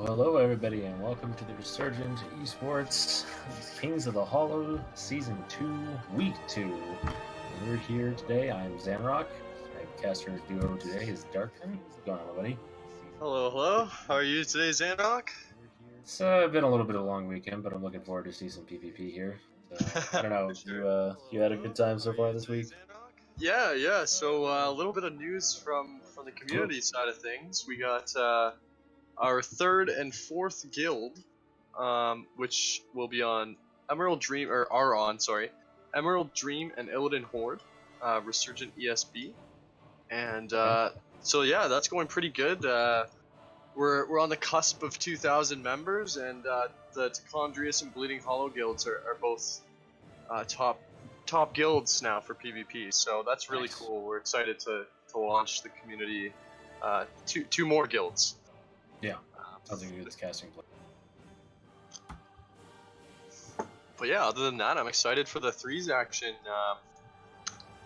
Hello, everybody, and welcome to the Resurgent Esports Kings of the Hollow Season 2, Week 2. We're here today. I'm Zanrock. My caster duo today is Darkman. What's going on, buddy? Hello. How are you today, Zanrock? It's been a little bit of a long weekend, but I'm looking forward to see some PvP here. So, I don't know, you had a good time so far this week? Yeah. So a little bit of news from the community side of things. We got our third and fourth guild, which will be on Emerald Dream or are on Emerald Dream and Illidan Horde, Resurgent ESB, and so yeah, that's going pretty good. We're on the cusp of 2,000 members, and the Tichondrius and Bleeding Hollow guilds are both top guilds now for PvP. So that's really Nice. cool. We're excited to launch the community two more guilds. Yeah, sounds like a good casting play. But yeah, other than that, I'm excited for the threes action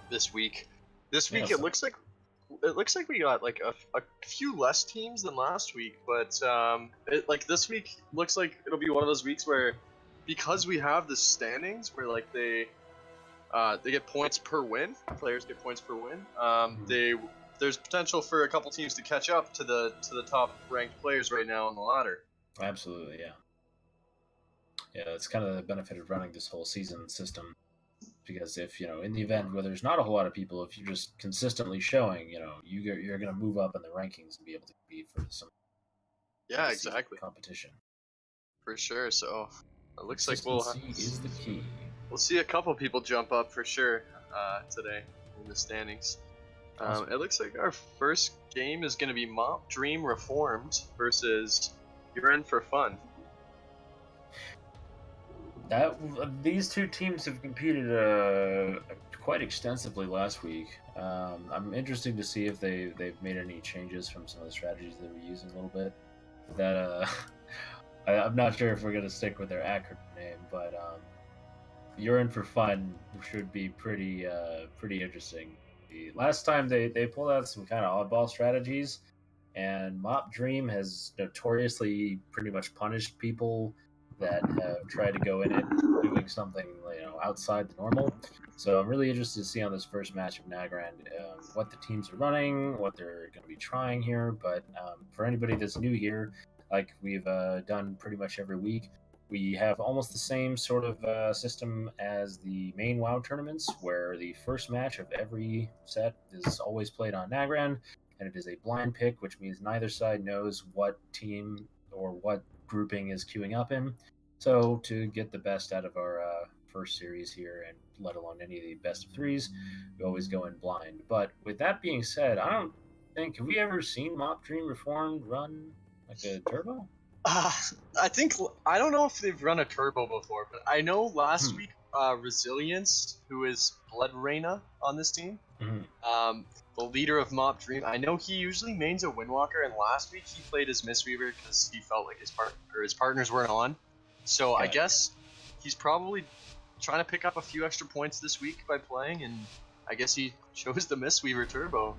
this week. This week Yeah, it looks like we got like a few less teams than last week, but this week looks like it'll be one of those weeks where, because we have the standings where like they get points per win, players get points per win. There's potential for a couple teams to catch up to the top ranked players right now on the ladder. absolutely, yeah. Yeah, that's kind of the benefit of running this whole season system. Because if in the event where there's not a whole lot of people, if you're just consistently showing, you're going to move up in the rankings and be able to compete for some Yeah, exactly. competition. For sure. So it looks like Consistency is the key. We'll see a couple people jump up for sure today in the standings. Awesome. It looks like our first game is going to be Mop Dream Reformed versus You're In For Fun. These two teams have competed quite extensively last week. I'm interested to see if they've made any changes from some of the strategies they were using a little bit. That I'm not sure if we're gonna stick with their acronym name, but You're In For Fun should be pretty interesting. Last time they pulled out some kind of oddball strategies, and Mop Dream has notoriously pretty much punished people that have tried to go in it doing something outside the normal. So I'm really interested to see on this first match of Nagrand what the teams are running, what they're going to be trying here. But for anybody that's new here, like we've done pretty much every week, we have almost the same sort of system as the main WoW tournaments, where the first match of every set is always played on Nagrand, and it is a blind pick, which means neither side knows what team or what grouping is queuing up in. So to get the best out of our first series here, and let alone any of the best of threes, we always go in blind. But with that being said, I don't think, have we ever seen Mop Dream Reformed run like a turbo? I don't know if they've run a turbo before, but I know last week Resilience, who is Blood Reina on this team, the leader of Mop Dream, I know he usually mains a Windwalker, and last week he played as Mistweaver because he felt like his partners weren't on. So I guess he's probably trying to pick up a few extra points this week by playing, and I guess he chose the Mistweaver turbo.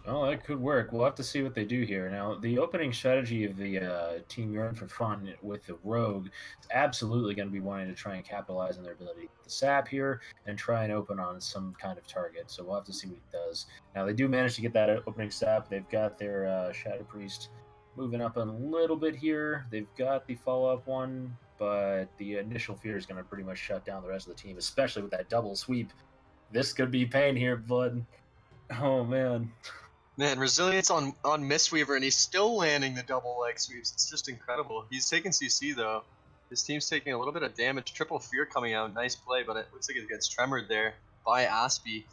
Well, that could work. We'll have to see what they do here. Now, the opening strategy of the Team Yearn for Fun with the Rogue is absolutely going to be wanting to try and capitalize on their ability with the sap here and try and open on some kind of target. So we'll have to see what he does. Now, they do manage to get that opening sap. They've got their Shadow Priest moving up a little bit here. They've got the follow-up one, but the initial fear is going to pretty much shut down the rest of the team, especially with that double sweep. This could be pain here, bud. Oh, man. Man, Resilience on Mistweaver, and he's still landing the double leg sweeps. It's just incredible. He's taking CC, though. His team's taking a little bit of damage. Triple Fear coming out. Nice play, but it looks like it gets tremored there by Aspie.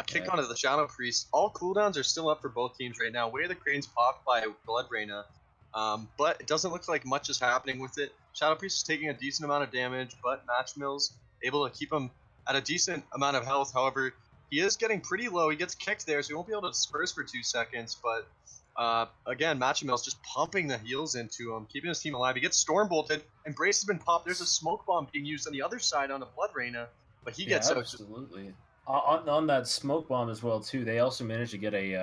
Kick onto the Shadow Priest. All cooldowns are still up for both teams right now. Way of the Crane's popped by Blood Reina. But it doesn't look like much is happening with it. Shadow Priest is taking a decent amount of damage, but Match Mills able to keep him at a decent amount of health. However, he is getting pretty low. He gets kicked there, so he won't be able to disperse for 2 seconds. But again, Mills just pumping the heals into him, keeping his team alive. He gets storm bolted, and Brace has been popped. There's a smoke bomb being used on the other side on the Blood Reina, but he gets absolutely. On that smoke bomb as well too. They also managed to get a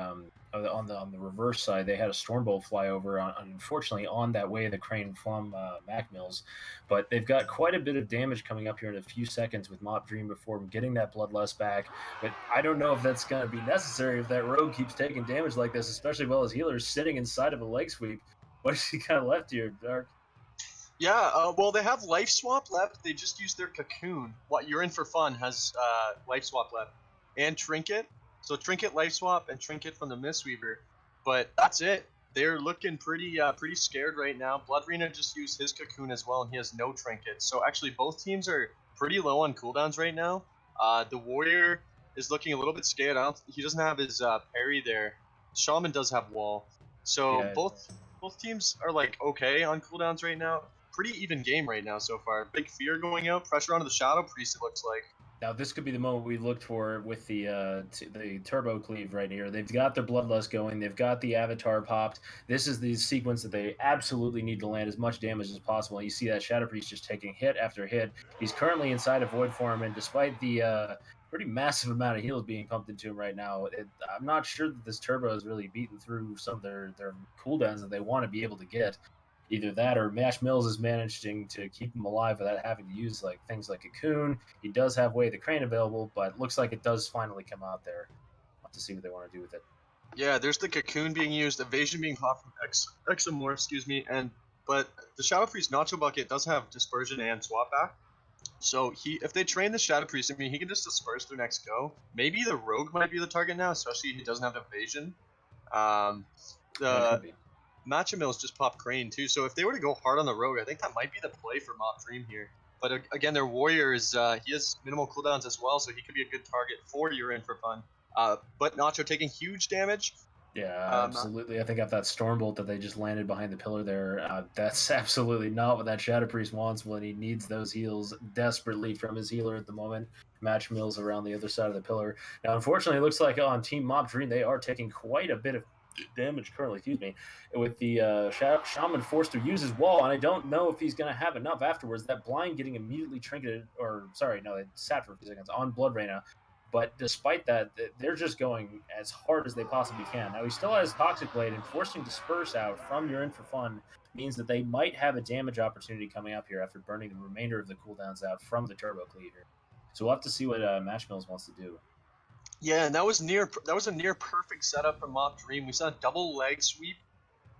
on the reverse side. They had a Stormbolt fly over, unfortunately, on that way the crane from Mac Mills, but they've got quite a bit of damage coming up here in a few seconds with Mop Dream before getting that Bloodlust back. But I don't know if that's going to be necessary if that rogue keeps taking damage like this, especially while his healer is sitting inside of a leg sweep. What has he got left here, Dark? Yeah, well, they have Life Swap left. They just used their Cocoon. What You're In For Fun has Life Swap left. And Trinket. So Trinket, Life Swap, and Trinket from the Mistweaver. But that's it. They're looking pretty scared right now. Bloodrina just used his Cocoon as well, and he has no Trinket. So actually, both teams are pretty low on cooldowns right now. The Warrior is looking a little bit scared. He doesn't have his parry there. Shaman does have Wall. So Yeah. both teams are like okay on cooldowns right now. Pretty even game right now so far. Big Fear going out, pressure onto the Shadow Priest, it looks like. Now this could be the moment we looked for with the turbo cleave right here. They've got their bloodlust going. They've got the avatar popped. This is the sequence that they absolutely need to land as much damage as possible. And you see that Shadow Priest just taking hit after hit. He's currently inside of void form, and despite the pretty massive amount of heals being pumped into him right now, I'm not sure that this turbo is really beaten through some of their cooldowns that they want to be able to get. Either that or Mash Mills is managing to keep him alive without having to use like things like Cocoon. He does have Way of the Crane available, but looks like it does finally come out there. We'll have to see what they want to do with it. Yeah, there's the Cocoon being used, Evasion being popped from Exomorph, but the Shadow Priest Nacho Bucket does have Dispersion and Swap back. So if they train the Shadow Priest, I mean, he can just disperse their next go. Maybe the Rogue might be the target now, especially if he doesn't have Evasion. Yeah, it The could be. Matcha Mills just popped Crane too, so if they were to go hard on the Rogue, I think that might be the play for Mop Dream here. But again, their Warrior is he has minimal cooldowns as well, so he could be a good target for You're In For Fun. But Nacho taking huge damage. Yeah, absolutely. I think if that Stormbolt that they just landed behind the pillar there, that's absolutely not what that Shadow Priest wants when he needs those heals desperately from his healer at the moment. Match Mills around the other side of the pillar. Now, unfortunately, it looks like on Team Mob Dream, they are taking quite a bit of damage currently, excuse me, with the Shaman forced to use his wall, and I don't know if he's going to have enough afterwards. That blind getting immediately trinketed, or sorry, no, it sat for a few seconds on Blood Reina. But despite that, they're just going as hard as they possibly can. Now, he still has Toxic Blade, and forcing Disperse out from You're In For Fun means that they might have a damage opportunity coming up here after burning the remainder of the cooldowns out from the Turbo Cleaver. So we'll have to see what Match Mills wants to do. Yeah, and that was a near perfect setup from Mop Dream. We saw a double leg sweep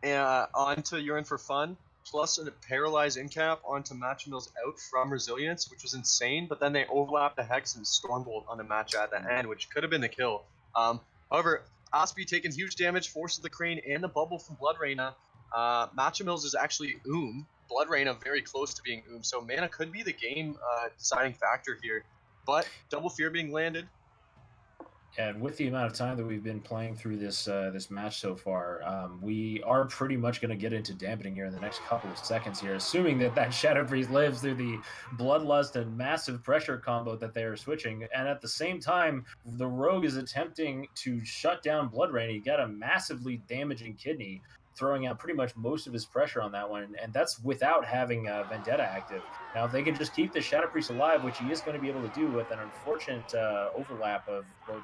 onto You're In For Fun, plus a paralyzed incap onto Match Mills out from Resilience, which was insane. But then they overlapped the Hex and Stormbolt on the match at the end, which could have been the kill. However, Aspie taking huge damage, forces the Crane and the bubble from Blood Reina. Match Mills is actually Blood Reina very close to being so mana could be the game deciding factor here. But Double Fear being landed. And with the amount of time that we've been playing through this match so far, we are pretty much going to get into dampening here in the next couple of seconds here, assuming that Shadow Priest lives through the Bloodlust and massive pressure combo that they are switching. And at the same time, the Rogue is attempting to shut down Blood Rain. He got a massively damaging kidney, throwing out pretty much most of his pressure on that one, and that's without having Vendetta active. Now, if they can just keep the Shadow Priest alive, which he is going to be able to do with an unfortunate overlap of both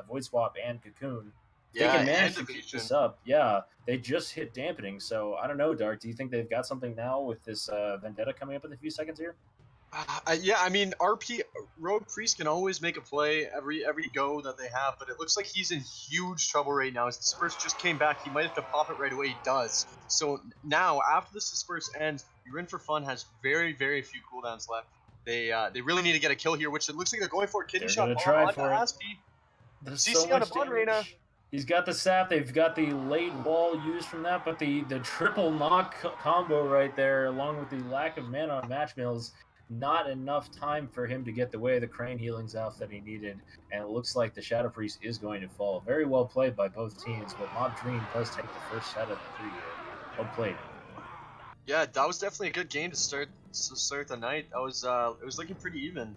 Void Swap and Cocoon, if they can manage to keep this up, yeah, they just hit dampening. So I don't know, Dark. Do you think they've got something now with this Vendetta coming up in a few seconds here? Yeah, I mean, Rogue Priest can always make a play every go that they have, but it looks like he's in huge trouble right now. His Disperse just came back. He might have to pop it right away. He does. So now, after this Disperse ends, You're In For Fun has very few cooldowns left. They really need to get a kill here, which it looks like they're going for. Kidney shot bomb onto Aspie. There's CC so on much the Blood Reina. He's got the sap. They've got the late wall used from that, but the triple knock combo right there, along with the lack of mana on Match Mills, not enough time for him to get the Way of the Crane healings off that he needed. And it looks like the Shadow Priest is going to fall. Very well played by both teams, but Mob Dream does take the first set of the 3 here. Well played. Yeah, that was definitely a good game to start the night. That was it was looking pretty even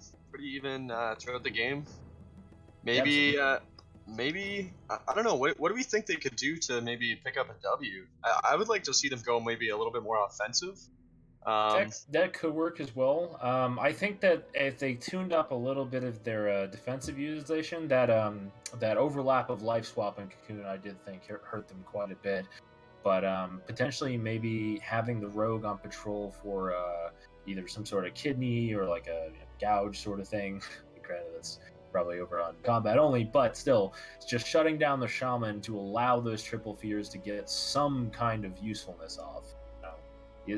throughout the game. Maybe I don't know. What do we think they could do to maybe pick up a W? I would like to see them go maybe a little bit more offensive. That could work as well. I think that if they tuned up a little bit of their defensive utilization, that overlap of life swap and cocoon, I did think hurt them quite a bit. But potentially maybe having the rogue on patrol for either some sort of kidney or like a gouge sort of thing. Granted, that's probably over on combat only, but still, it's just shutting down the shaman to allow those triple fears to get some kind of usefulness off.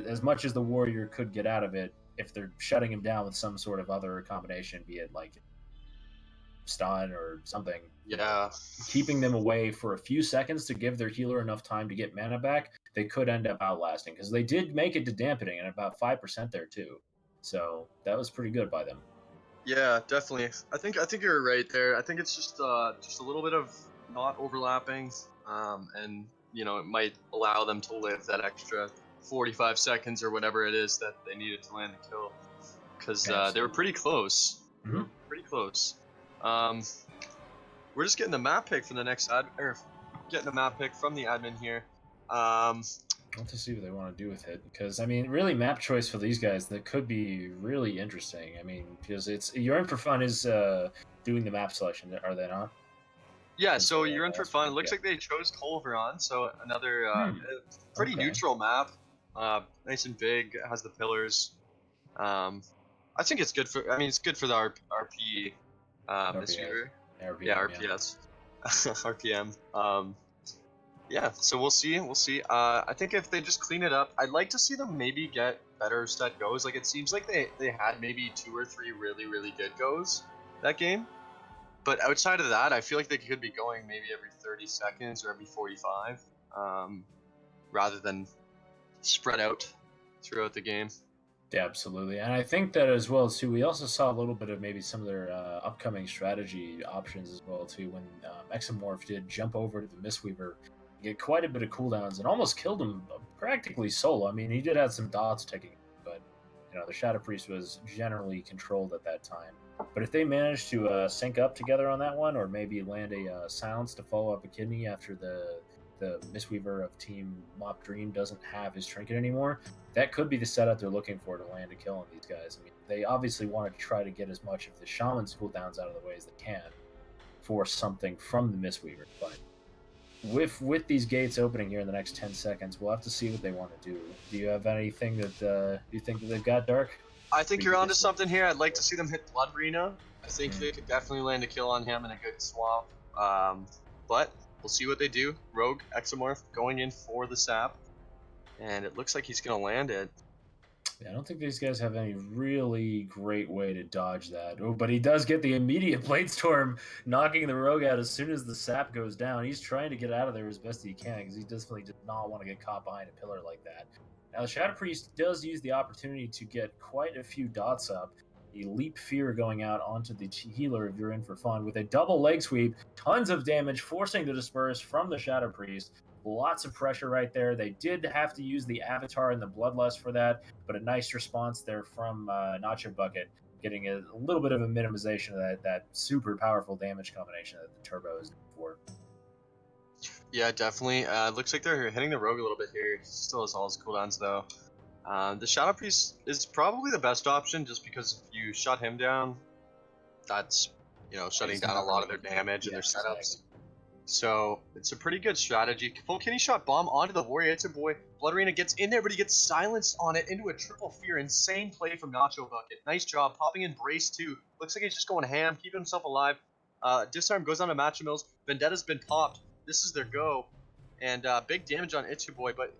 As much as the warrior could get out of it, if they're shutting him down with some sort of other combination, be it like stun or something, Yeah. keeping them away for a few seconds to give their healer enough time to get mana back, they could end up outlasting because they did make it to dampening at about 5% there too. So that was pretty good by them. Yeah, definitely. I think you're right there. I think it's just a little bit of not overlapping, and it might allow them to live that extra 45 seconds or whatever it is that they needed to land the kill, because they were pretty close. Mm-hmm. Pretty close. We're just getting the map pick for the next getting the map pick from the admin here. Want to see what they want to do with it, because I mean, really, map choice for these guys that could be really interesting. I mean, because it's You're In For Fun is doing the map selection, are they not? Yeah, so You're In For Fun. It looks like they chose Culveron, so another pretty neutral map. Nice and big, has the pillars. I think it's good for. I mean, it's good for the RP. RPS. RPS. RPM. Yeah, so we'll see. I think if they just clean it up, I'd like to see them maybe get better set goes. Like, it seems like they had maybe 2 or 3 really, really good goes that game. But outside of that, I feel like they could be going maybe every 30 seconds or every 45, rather than spread out throughout the game. Yeah, absolutely. And I think that as well, too, we also saw a little bit of maybe some of their upcoming strategy options as well, too, when Exomorph did jump over to the Mistweaver, get quite a bit of cooldowns and almost killed him practically solo. I mean, he did have some dots taking, but the Shadow Priest was generally controlled at that time. But if they manage to sync up together on that one, or maybe land a silence to follow up a kidney after the Mistweaver of Team Mop Dream doesn't have his trinket anymore, that could be the setup they're looking for to land a kill on these guys. I mean, they obviously want to try to get as much of the Shaman's cooldowns out of the way as they can for something from the Mistweaver, but with these gates opening here in the next 10 seconds, we'll have to see what they want to do. Do you have anything that you think that they've got, Dark? I think you're onto something here. I'd like to see them hit Blood Rena. I think they could definitely land a kill on him and a good swap. But we'll see what they do. Rogue Exomorph going in for the sap, and it looks like he's going to land it. Yeah, I don't think these guys have any really great way to dodge that. Oh, but he does get the immediate Blade Storm, knocking the Rogue out as soon as the sap goes down. He's trying to get out of there as best he can, because he definitely does not want to get caught behind a pillar like that. Now, the Shadow Priest does use the opportunity to get quite a few dots up. The Leap Fear going out onto the healer if You're In For Fun with a double leg sweep, tons of damage, forcing the disperse from the Shadow Priest. Lots of pressure right there. They did have to use the Avatar and the Bloodlust for that, but a nice response there from Nacho Bucket, getting a little bit of a minimization of that super powerful damage combination that the Turbo is for. Yeah, definitely. Looks like they're hitting the Rogue a little bit here. He still has all his cooldowns, though. The Shadow Priest is probably the best option, just because if you shut him down, that's shutting down a lot of their damage and their setups. Exactly. So it's a pretty good strategy. Full kidney shot bomb onto the warrior. It's a boy. Blood Rena gets in there, but he gets silenced on it into a triple fear. Insane play from Nacho Bucket. Nice job. Popping in brace too. Looks like he's just going ham, keeping himself alive. Disarm goes on to Matcha Mills. Vendetta's been popped. This is their go. And big damage on Itsu Boy, but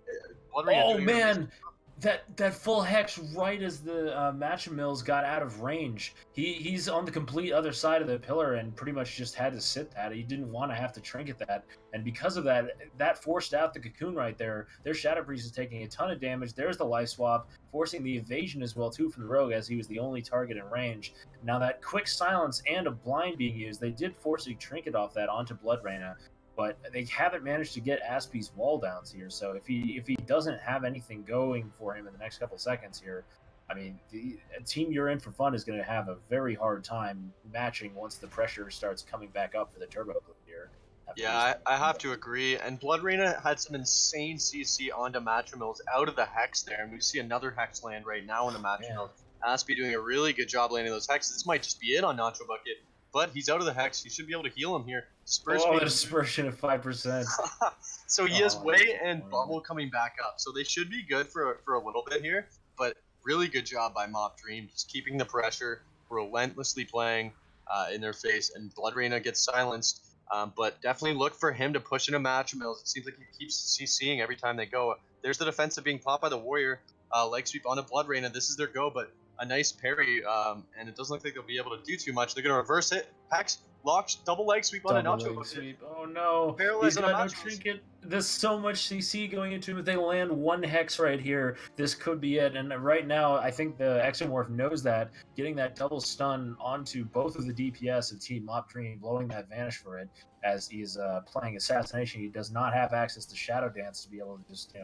Blood Rena doing man! That full hex right as the Matcha Mills got out of range. He's on the complete other side of the pillar and pretty much just had to sit that. He didn't want to have to trinket that. And because of that forced out the cocoon right there. Their Shadow Priest is taking a ton of damage. There's the life swap, forcing the evasion as well too from the Rogue, as he was the only target in range. Now that quick silence and a blind being used, they did force a trinket off that onto Blood Rena. But they haven't managed to get Aspie's wall downs here. So if he doesn't have anything going for him in the next couple seconds here, I mean, the team You're In For Fun is going to have a very hard time matching once the pressure starts coming back up for the Turbo here. Yeah, I have to agree. And Blood Reina had some insane CC onto Matrimills out of the Hex there, and we see another Hex land right now on the Matrimills. Aspie doing a really good job landing those Hexes. This might just be it on Nacho Bucket, but he's out of the Hex. He should be able to heal him here. Spurs Oh, the dispersion of 5%. So he has Way and Bubble coming back up. So they should be good for a little bit here, but really good job by Mop Dream, just keeping the pressure, relentlessly playing in their face, and Blood Reina gets silenced. But definitely look for him to push into Matrimills. It seems like he keeps CCing every time they go. There's the defensive being popped by the Warrior. Leg sweep onto Blood Reina. This is their go, but a nice parry, and it doesn't look like they'll be able to do too much. They're going to reverse it. Hex, locks, double leg sweep on a Nacho. Sweep. Oh no. Paralyzed He's got no trinket. There's so much CC going into him. If they land one Hex right here, this could be it. And right now, I think the Exomorph knows that. Getting that double stun onto both of the DPS of Team Mop Dream, blowing that Vanish for it, as he's playing Assassination. He does not have access to Shadow Dance to be able to just,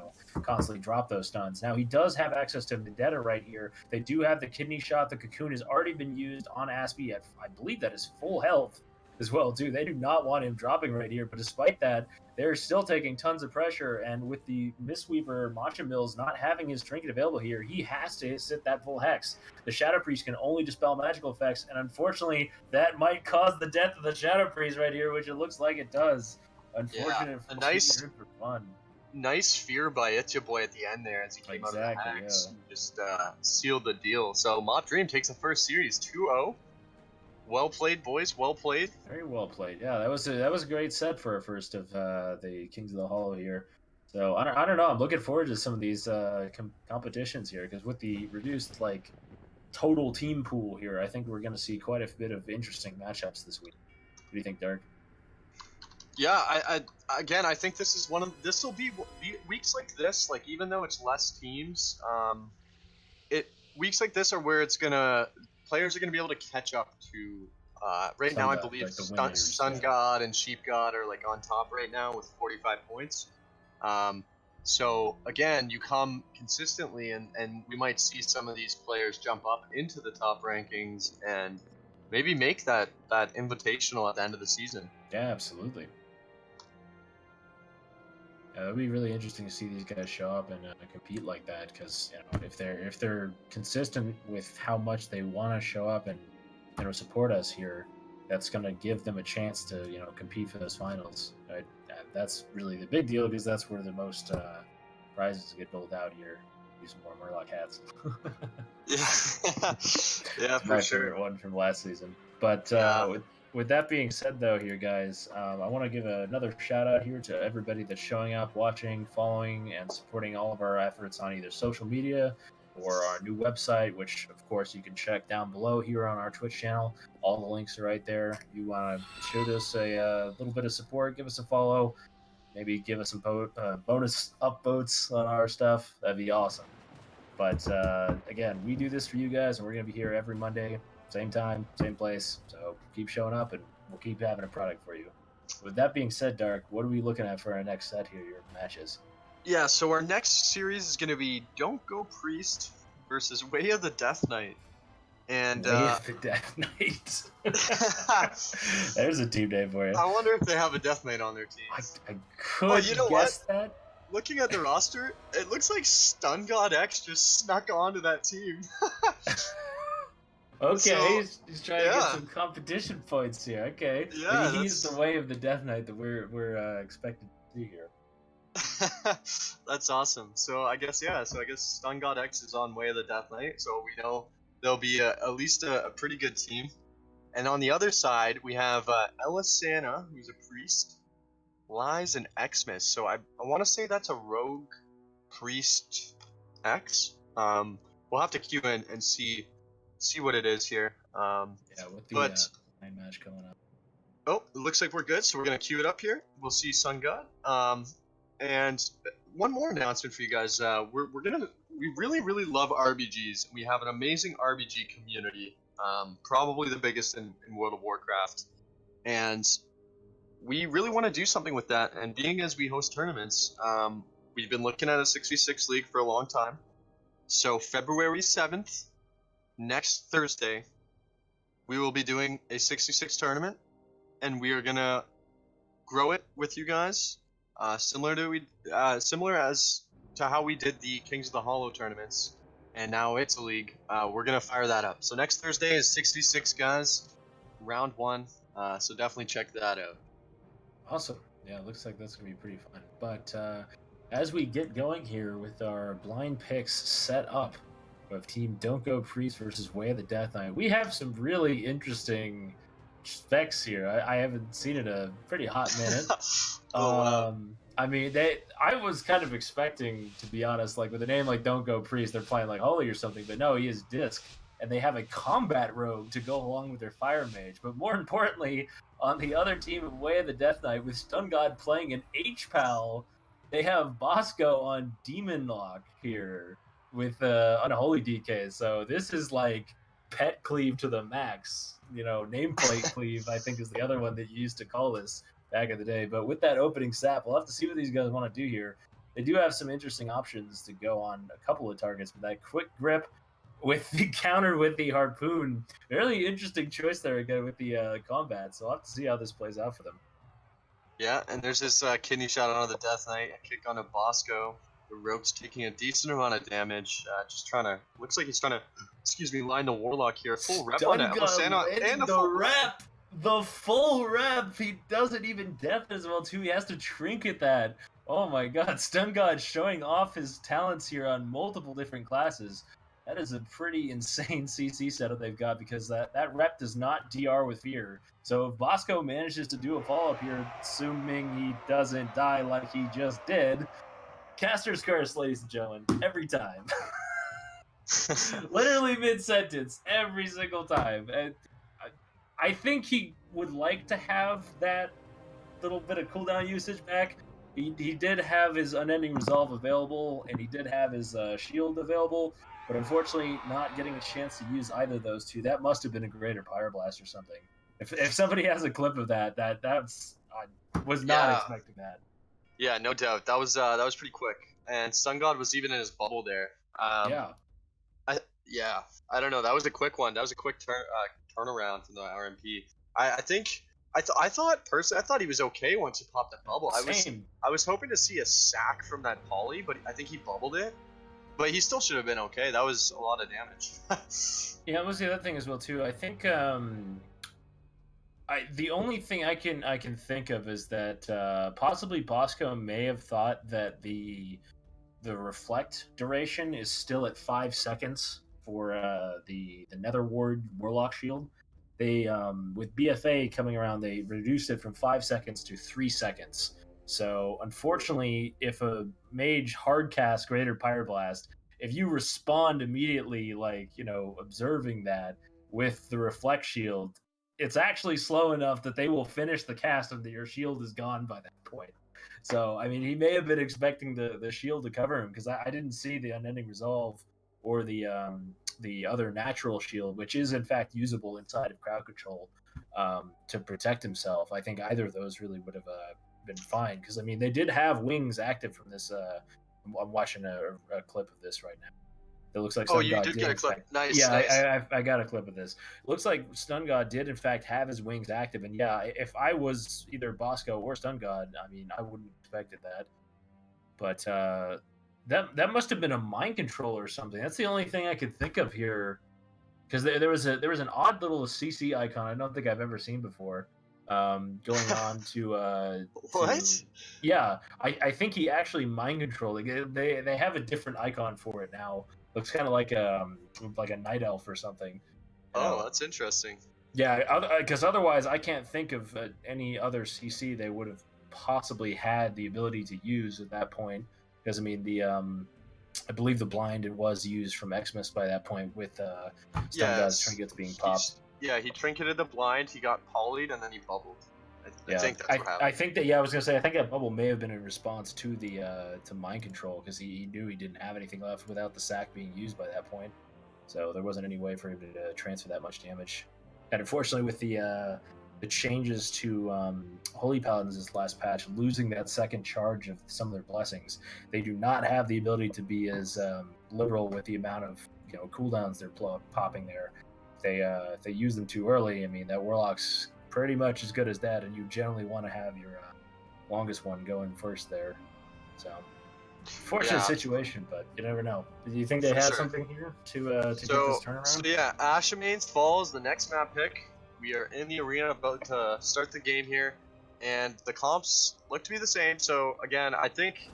constantly drop those stuns. Now, he does have access to Vendetta right here. They do have the Kidney Shot. The Cocoon has already been used on Aspie at, I believe that is full health as well, too. They do not want him dropping right here, but despite that, they're still taking tons of pressure, and with the Mistweaver Matrimills not having his trinket available here, he has to sit that full Hex. The Shadow Priest can only dispel magical effects, and unfortunately, that might cause the death of the Shadow Priest right here, which it looks like it does. Unfortunate for fun. Nice fear by Itcha Boy at the end there as he came out of the Hex and just sealed the deal. So Mop Dream takes the first series 2-0. Well played, boys. Well played. Very well played. Yeah, that was a great set for a first of the Kings of the Hollow here. So I don't know. I'm looking forward to some of these competitions here, because with the reduced total team pool here, I think we're going to see quite a bit of interesting matchups this week. What do you think, Dark? Yeah, I think this will be weeks like this. Like, even though it's less teams, weeks like this are where players are gonna be able to catch up to. Right now, I believe Sun God and Sheep God are on top right now with 45 points. So again, you come consistently, and we might see some of these players jump up into the top rankings and maybe make that invitational at the end of the season. Yeah, absolutely. It'll be really interesting to see these guys show up and compete like that, because if they're consistent with how much they want to show up and support us here, that's going to give them a chance to compete for those finals. Right? That's really the big deal, because that's where the most prizes get doled out here. Use more Murloc hats. Yeah, for sure. Favorite one from last season. But with that being said, though, here, guys, I want to give another shout out here to everybody that's showing up, watching, following, and supporting all of our efforts on either social media or our new website, which, of course, you can check down below here on our Twitch channel. All the links are right there. You want to shoot us a little bit of support, give us a follow, maybe give us some bonus upvotes on our stuff. That'd be awesome. But again, we do this for you guys, and we're going to be here every Monday. Same time, same place. So keep showing up, and we'll keep having a product for you. With that being said, Dark, what are we looking at for our next set here, your matches? Yeah, so our next series is going to be Don't Go Priest versus Way of the Death Knight. And Way of the Death Knight. There's a team name for you. I wonder if they have a Death Knight on their team. I could guess that. Looking at the roster, it looks like Stun God X just snuck onto that team. Okay, so, he's trying to get some competition points here. Okay, yeah, he's the Way of the Death Knight that we're expected to see here. That's awesome. So I guess Stun God X is on Way of the Death Knight, so we know there'll be at least a pretty good team. And on the other side, we have Elisana, who's a priest, Lies, and Xmas. So I want to say that's a rogue priest X. We'll have to queue in and see what it is here. With the nine match coming up. Oh, it looks like we're good, so we're gonna queue it up here. We'll see Sun God. And one more announcement for you guys. We really love RBGs. We have an amazing RBG community, probably the biggest in World of Warcraft, and we really want to do something with that. And being as we host tournaments, we've been looking at a 6v6 league for a long time. So February 7th, next Thursday, we will be doing a 66 tournament, and we are gonna grow it with you guys, similar as to how we did the Kings of the Hollow tournaments, and now it's a league. We're gonna fire that up. So next Thursday is 66 guys, round one. So definitely check that out. Awesome. Yeah, it looks like that's gonna be pretty fun. But as we get going here with our blind picks set up of Team Don't Go Priest versus Way of the Death Knight, we have some really interesting specs here. I haven't seen it a pretty hot minute. Oh wow. I mean, I was kind of expecting, to be honest, like with a name like Don't Go Priest, they're playing like Holy or something, but no, he is Disc, and they have a combat rogue to go along with their Fire Mage. But more importantly, on the other team of Way of the Death Knight, with Stun God playing an H-Pal, they have Bosco on Demon Lock here with Unholy DK. So this is like pet cleave to the max. Nameplate cleave, I think, is the other one that you used to call this back in the day. But with that opening sap, we'll have to see what these guys want to do here. They do have some interesting options to go on a couple of targets, but that quick grip with the counter with the harpoon, really interesting choice there again with the combat. So I'll have to see how this plays out for them. Yeah, and there's this kidney shot onto the Death Knight, a kick onto Bosco. The Rogue's taking a decent amount of damage. Just trying to, looks like he's trying to, line the Warlock here. Full rep on it. And the rep. The full rep. He doesn't even death as well too. He has to trinket that. Oh my god, Stun God showing off his talents here on multiple different classes. That is a pretty insane CC setup they've got, because that rep does not DR with fear. So if Bosco manages to do a follow-up here, assuming he doesn't die like he just did, Caster's Curse, ladies and gentlemen, every time. Literally mid-sentence, every single time. And I think he would like to have that little bit of cooldown usage back. He did have his Unending Resolve available, and he did have his shield available, but unfortunately not getting a chance to use either of those two. That must have been a greater Pyroblast or something. If somebody has a clip of that's I was not expecting that. Yeah, no doubt. That was pretty quick. And Sun God was even in his bubble there. Yeah. I don't know. That was a quick one. That was a quick turnaround from the RMP. I thought personally, I thought he was okay once he popped that bubble. Same. I was hoping to see a sack from that poly, but I think he bubbled it. But he still should have been okay. That was a lot of damage. Yeah, that was the other thing as well too. I think the only thing I can think of is that possibly Bosco may have thought that the reflect duration is still at 5 seconds for the Nether Ward Warlock Shield. They with BFA coming around, they reduced it from 5 seconds to 3 seconds. So unfortunately, if a mage hardcasts Greater Pyroblast, if you respond immediately, like observing that with the Reflect Shield, it's actually slow enough that they will finish the cast and your shield is gone by that point. So, I mean, he may have been expecting the shield to cover him, because I didn't see the Unending Resolve or the other natural shield, which is in fact usable inside of crowd control to protect himself. I think either of those really would have been fine, because I mean they did have wings active from this. I'm watching a clip of this right now. It looks like Stun God did get a clip. Nice. Yeah, nice. I got a clip of this. It looks like Stun God did in fact have his wings active, and yeah, if I was either Bosco or Stun God, I mean I wouldn't have expected that. But that must have been a mind control or something. That's the only thing I could think of here, because there was an odd little CC icon I don't think I've ever seen before. Going on to what? Yeah, I think he actually mind controlled. They have a different icon for it now. Looks kind of like a night elf or something. Oh, that's interesting. Yeah, because otherwise I can't think of any other CC they would have possibly had the ability to use at that point. Because I mean I believe the blind it was used from Xmas by that point with Stun God's trinkets being popped. He trinketed the blind, he got polyed, and then he bubbled. I think that's what happened. I think that I was gonna say I think that bubble may have been in response to the to mind control, because he knew he didn't have anything left without the sack being used by that point, so there wasn't any way for him to transfer that much damage. And unfortunately, with the changes to Holy Paladins this last patch, losing that second charge of some of their blessings, they do not have the ability to be as liberal with the amount of cooldowns they're popping there. If they use them too early, I mean that Warlock's pretty much as good as that, and you generally want to have your longest one going first there. So, fortunate situation, but you never know. Do you think they have something here to get this turnaround? So yeah, Ashamains Falls, the next map pick. We are in the arena about to start the game here, and the comps look to be the same. So again, I think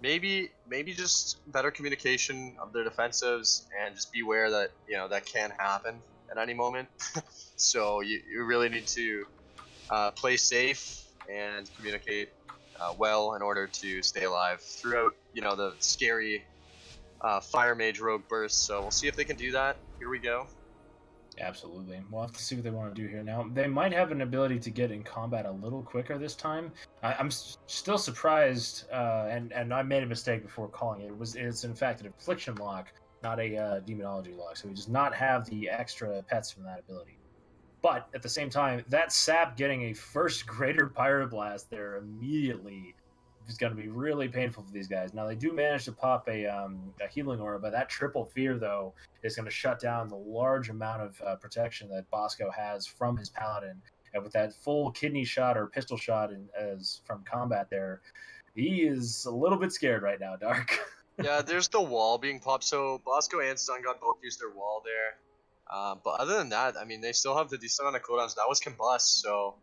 maybe just better communication of their defensives, and just beware that that can happen at any moment. So you really need to play safe and communicate well in order to stay alive throughout the scary Fire Mage Rogue burst. So we'll see if they can do that. Here we go. Absolutely. We'll have to see what they want to do here. Now, they might have an ability to get in combat a little quicker this time. I'm still surprised, and I made a mistake before calling it. It's in fact an Affliction lock, not a Demonology lock. So he does not have the extra pets from that ability. But at the same time, that sap getting a first greater Pyroblast there immediately is going to be really painful for these guys. Now, they do manage to pop a healing aura, but that triple fear, though, is going to shut down the large amount of protection that Bosco has from his paladin. And with that full kidney shot or pistol shot as from combat there, he is a little bit scared right now, Dark. Yeah, there's the wall being popped. So Bosco and Stungod both used their wall there. But other than that, I mean, they still have the decent amount of cooldowns. That was Combust, so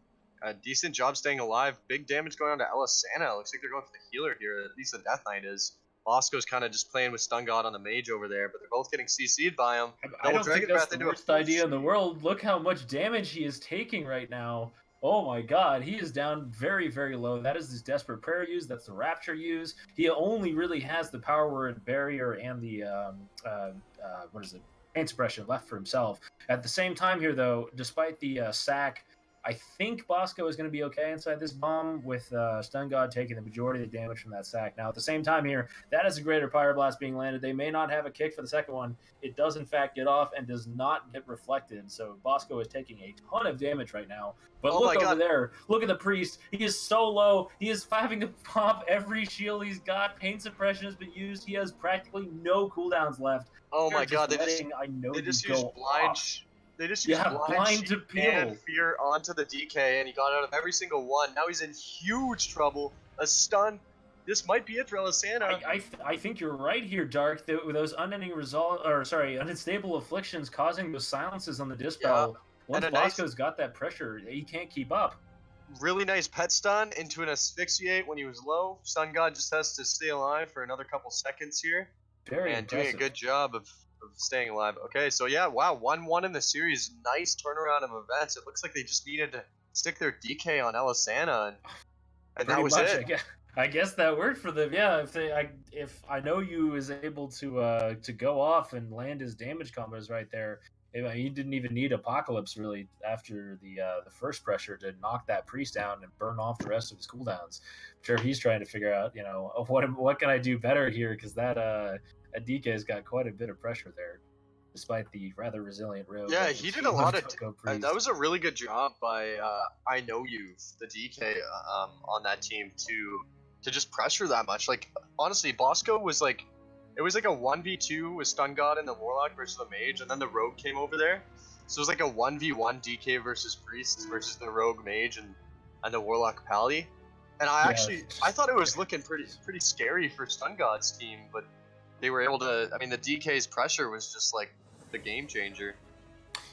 a decent job staying alive. Big damage going on to Elisana. Looks like they're going for the healer here. At least the Death Knight is. Bosco's kind of just playing with Stungod on the mage over there, but they're both getting CC'd by him. I don't think that's the worst idea in the world. Look how much damage he is taking right now. Oh my god, he is down very, very low. That is his Desperate Prayer use. That's the Rapture use. He only really has the Power Word Barrier and the, Pain Suppression left for himself. At the same time here, though, despite the sack, I think Bosco is going to be okay inside this bomb with Stungod taking the majority of the damage from that sack. Now, at the same time here, that is a greater Pyroblast being landed. They may not have a kick for the second one. It does, in fact, get off and does not get reflected. So Bosco is taking a ton of damage right now. But look over there. Look at the Priest. He is so low. He is having to pop every shield he's got. Pain Suppression has been used. He has practically no cooldowns left. Oh my god, they just use blind. They just used blind to peel and fear onto the DK, and he got out of every single one. Now he's in huge trouble. A stun. This might be it for Elisana. I think you're right here, Dark. Those unstable afflictions causing those silences on the Dispel. Yeah. Once Bosco's got that pressure, he can't keep up. Really nice pet stun into an asphyxiate when he was low. Stungod just has to stay alive for another couple seconds here. Very and impressive. Doing a good job of staying alive. Okay, so yeah, wow, 1-1 in the series. Nice turnaround of events. It looks like they just needed to stick their DK on Elisana, and that was it. I guess that worked for them. Yeah, if I know you is able to go off and land his damage combos right there. He didn't even need Apocalypse really after the first pressure to knock that Priest down and burn off the rest of his cooldowns. I'm sure he's trying to figure out, what can I do better here, because that DK's got quite a bit of pressure there, despite the rather resilient rogue. Yeah, he did a lot of. That was a really good job by I know you, the DK, on that team to just pressure that much. Like honestly, Bosco was like. It was like a 1v2 with Stungod and the Warlock versus the Mage, and then the Rogue came over there. So it was like a 1v1 DK versus Priest versus the Rogue Mage and the Warlock Pally. And I thought it was looking pretty scary for Stungod's team, but they were able to. I mean, the DK's pressure was just like the game changer.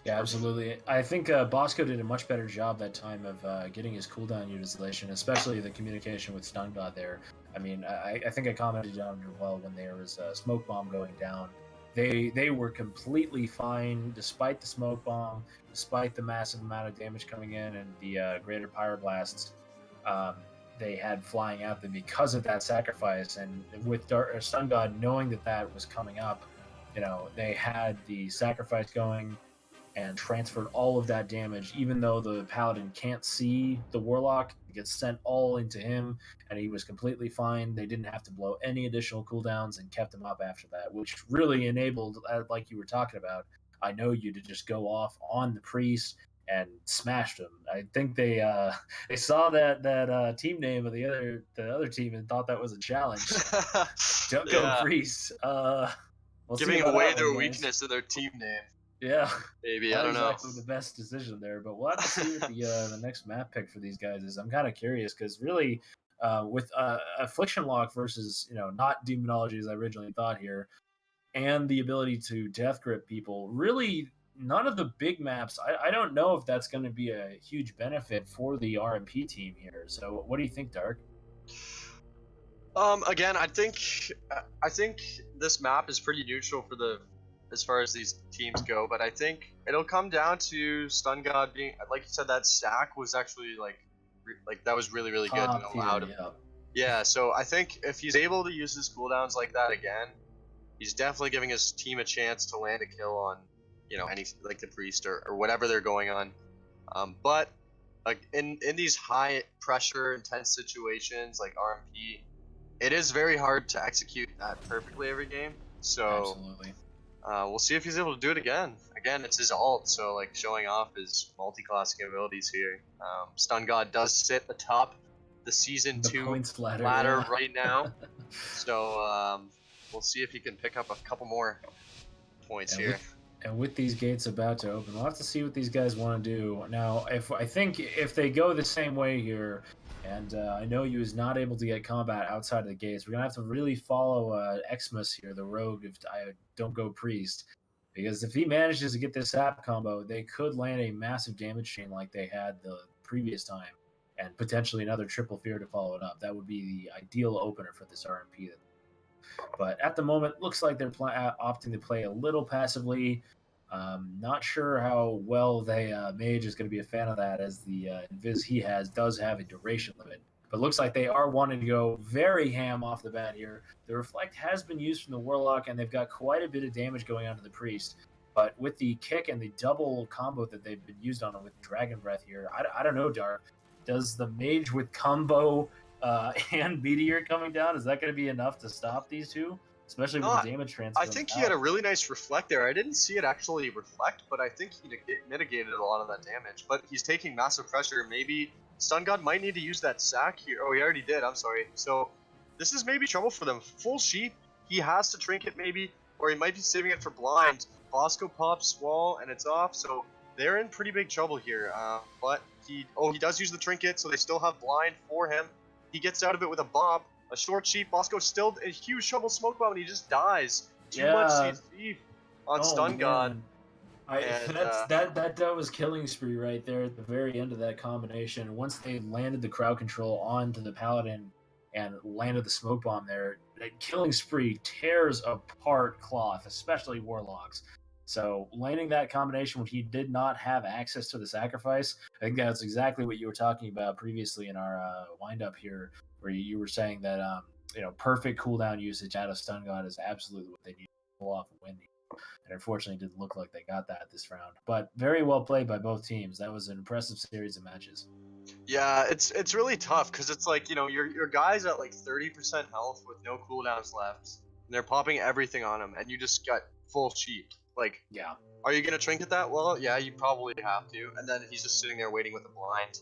Yeah, absolutely. I think Bosco did a much better job that time of getting his cooldown utilization, especially the communication with Stungod there. I mean, I think I commented on it well when there was a smoke bomb going down. They were completely fine despite the smoke bomb, despite the massive amount of damage coming in and the greater Pyroblasts they had flying out them because of that sacrifice. And with Stungod knowing that was coming up, they had the sacrifice going and transferred all of that damage, even though the Paladin can't see the Warlock. It gets sent all into him, and he was completely fine. They didn't have to blow any additional cooldowns and kept him up after that, which really enabled, like you were talking about, I know you to just go off on the Priest and smashed him. I think they saw that team name of the other team and thought that was a challenge. Don't go Priest. Giving away their weakness of their team name. Yeah, maybe, I not don't know. exactly the best decision there, but we'll have to see what the next map pick for these guys is. I'm kind of curious because really, with Affliction Lock versus not Demonology as I originally thought here, and the ability to death grip people, really none of the big maps. I don't know if that's going to be a huge benefit for the RMP team here. So what do you think, Dark? Again, I think this map is pretty neutral for the as far as these teams go, but I think it'll come down to Stun God being, like you said, that stack was actually like that was really really good and Top tier, allowed him. yeah. Yeah, so I think if he's able to use his cooldowns like that again, he's definitely giving his team a chance to land a kill on, any like the priest or whatever they're going on. But like in these high pressure, intense situations like RMP, it is very hard to execute that perfectly every game. So Absolutely. we'll see if he's able to do it again. Again, it's his ult, so like showing off his multi-classing abilities here. Stun God does sit atop the season The 2 points ladder, ladder yeah. right now. So we'll see if he can pick up a couple more points And here. with these gates about to open, we'll have to see what these guys want to do. Now, if they go the same way here, and I know you is not able to get combat outside of the gates, we're gonna have to really follow Xmas here, the rogue. If I don't go priest, because if he manages to get this sap combo, they could land a massive damage chain like they had the previous time, and potentially another triple fear to follow it up. That would be the ideal opener for this RMP. But at the moment, looks like they're opting to play a little passively. Not sure how well they Mage is going to be a fan of that, as the Invis he has does have a duration limit. But looks like they are wanting to go very ham off the bat here. The Reflect has been used from the Warlock, and they've got quite a bit of damage going on to the Priest. But with the kick and the double combo that they've been used on with Dragon Breath here, I don't know, Dark. Does the Mage with combo and Meteor coming down, is that going to be enough to stop these two? Especially with Not. the damage transfer. I think he had a really nice reflect there. I didn't see it actually reflect, but I think he mitigated a lot of that damage. But he's taking massive pressure. Maybe Stun God might need to use that sack here. Oh, he already did. I'm sorry. So this is maybe trouble for them. Full sheep. He has to trinket maybe, or he might be saving it for blind. Bosco pops wall and it's off. So they're in pretty big trouble here. But he does use the trinket, so they still have blind for him. He gets out of it with a bob. A short sheep. Bosco still a huge shovel smoke bomb, and he just dies. Too much CC on Stun God. That was killing spree right there at the very end of that combination. Once they landed the crowd control onto the paladin and landed the smoke bomb there, that killing spree tears apart Cloth, especially warlocks. So landing that combination when he did not have access to the sacrifice, I think that's exactly what you were talking about previously in our wind up here, where you were saying that perfect cooldown usage out of Stun God is absolutely what they need to pull off and win. And unfortunately, it didn't look like they got that this round. But very well played by both teams. That was an impressive series of matches. Yeah, it's really tough because it's like your guys at like 30% health with no cooldowns left, and they're popping everything on him, and you just got full sheep. Like, yeah, are you gonna trinket that? Well, yeah, you probably have to. And then he's just sitting there waiting with a blind,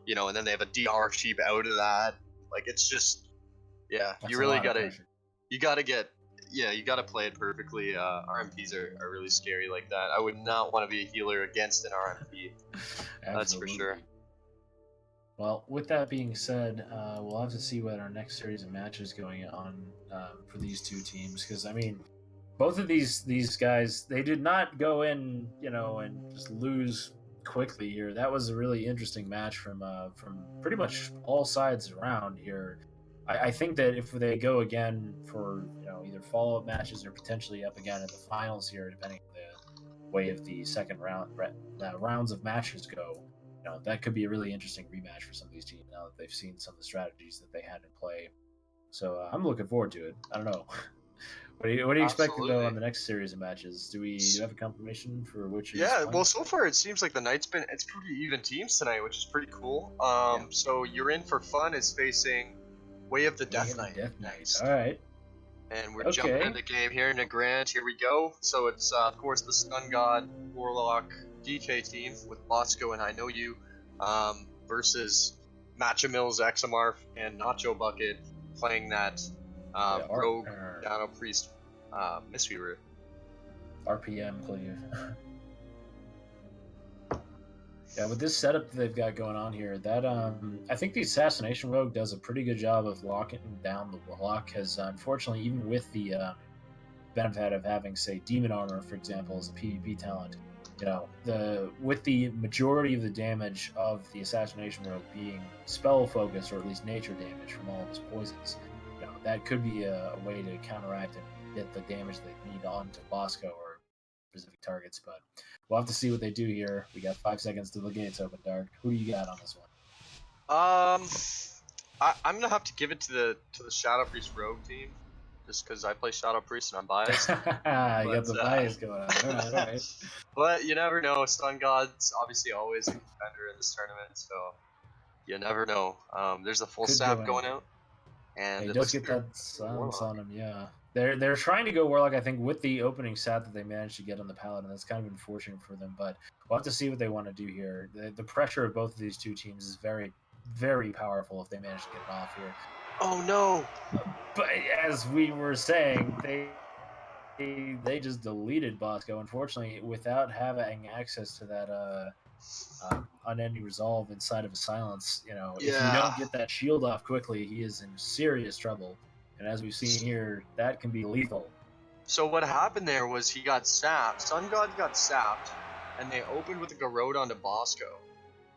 and then they have a DR sheep out of that. Like, it's just, yeah, that's you really gotta play it perfectly. RMPs are really scary like that. I would not want to be a healer against an RMP. That's for sure. Well, with that being said, we'll have to see what our next series of matches going on for these two teams. Because I mean, both of these guys, they did not go in, and just lose quickly here. That was a really interesting match from pretty much all sides around here. I think that if they go again for either follow up matches or potentially up again at the finals here, depending on the way of the second rounds of matches go, that could be a really interesting rematch for some of these teams now that they've seen some of the strategies that they had in play. So I'm looking forward to it. I don't know. What are you expecting though on the next series of matches? Do we have a confirmation for which? Yeah, well, so far it seems like the night's it's pretty even teams tonight, which is pretty cool. So you're in for fun is facing Way of the Death Knight. All right. And we're jumping into the game here in the Grand. Here we go. So it's of course the Stun God Warlock DK team with Bosco and I Know You versus Matcha Mills, Examorph, and Nacho Bucket playing that Rogue Dino Priest Mistweaver. RPM cleave. Yeah, with this setup that they've got going on here, that I think the Assassination Rogue does a pretty good job of locking down the Warlock, because unfortunately, even with the benefit of having, say, Demon Armor, for example, as a PvP talent, with the majority of the damage of the Assassination Rogue being spell focused, or at least nature damage from all of his poisons, that could be a way to counteract and get the damage they need onto Bosco or specific targets, but we'll have to see what they do here. We got 5 seconds till the gates open, Dark. Who do you got on this one? I'm gonna have to give it to the Shadow Priest Rogue team, just because I play Shadow Priest and I'm biased. You got the bias going on. All right. But you never know. Stun God's obviously always a contender in this tournament, so you never know. There's a full sap going out, and he does get that silence on him. Yeah, they're trying to go Warlock, I think, with the opening sap that they managed to get on the Paladin. That's kind of unfortunate for them, but we'll have to see what they want to do here. The pressure of both of these two teams is very, very powerful if they manage to get it off here. Oh no! But as we were saying, they just deleted Bosco, unfortunately, without having access to that unending resolve inside of a silence. If you don't get that shield off quickly, he is in serious trouble. And as we've seen here, that can be lethal. So what happened there was he got sapped. Sun God got sapped, and they opened with a Garrote onto Bosco.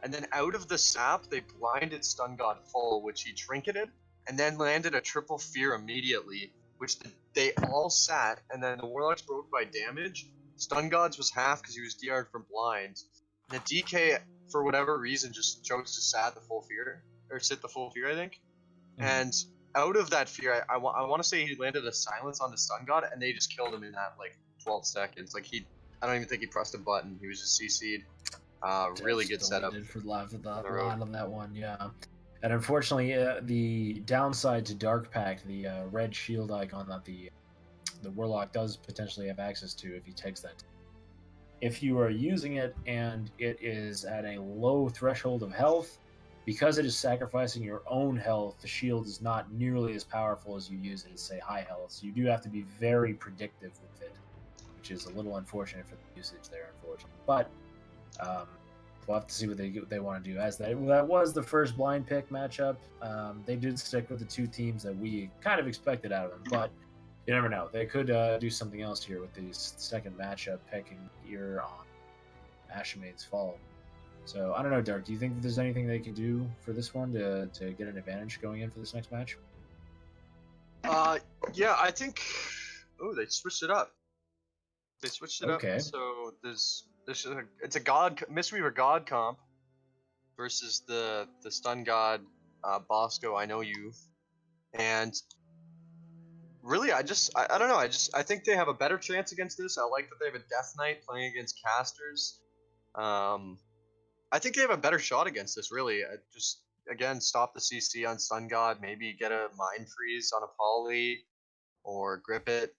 And then out of the sap, they blinded Stun God full, which he trinketed, and then landed a triple fear immediately, which they all sat, and then the Warlocks broke by damage. Stun God's was half because he was DR'd from blind. The DK, for whatever reason, just chose to sit the full fear, I think. Mm-hmm. And out of that fear, I want to say he landed a silence on the Stun God, and they just killed him in that 12 seconds. I don't even think he pressed a button. He was just CC'd. Really good setup for the live on that one, yeah. And unfortunately, the downside to Dark Pact, the red shield icon that the Warlock does potentially have access to if he takes that. If you are using it and it is at a low threshold of health, because it is sacrificing your own health, the shield is not nearly as powerful as you use it at, say, high health. So you do have to be very predictive with it, which is a little unfortunate for the usage there, unfortunately. But we'll have to see what they want to do. As that was the first blind pick matchup. They did stick with the two teams that we kind of expected out of them, but you never know. They could do something else here with the second matchup picking here on Ashmade's Fall. So I don't know, Dark. Do you think that there's anything they can do for this one to get an advantage going in for this next match? Yeah, I think. Oh, they switched it up. Okay. So it's a God Mistweaver God comp versus the Stun God Bosco. I know you, and really, I don't know. I think they have a better chance against this. I like that they have a Death Knight playing against casters. I think they have a better shot against this. Really, just again stop the CC on Stun God. Maybe get a Mind Freeze on a Poly, or grip it.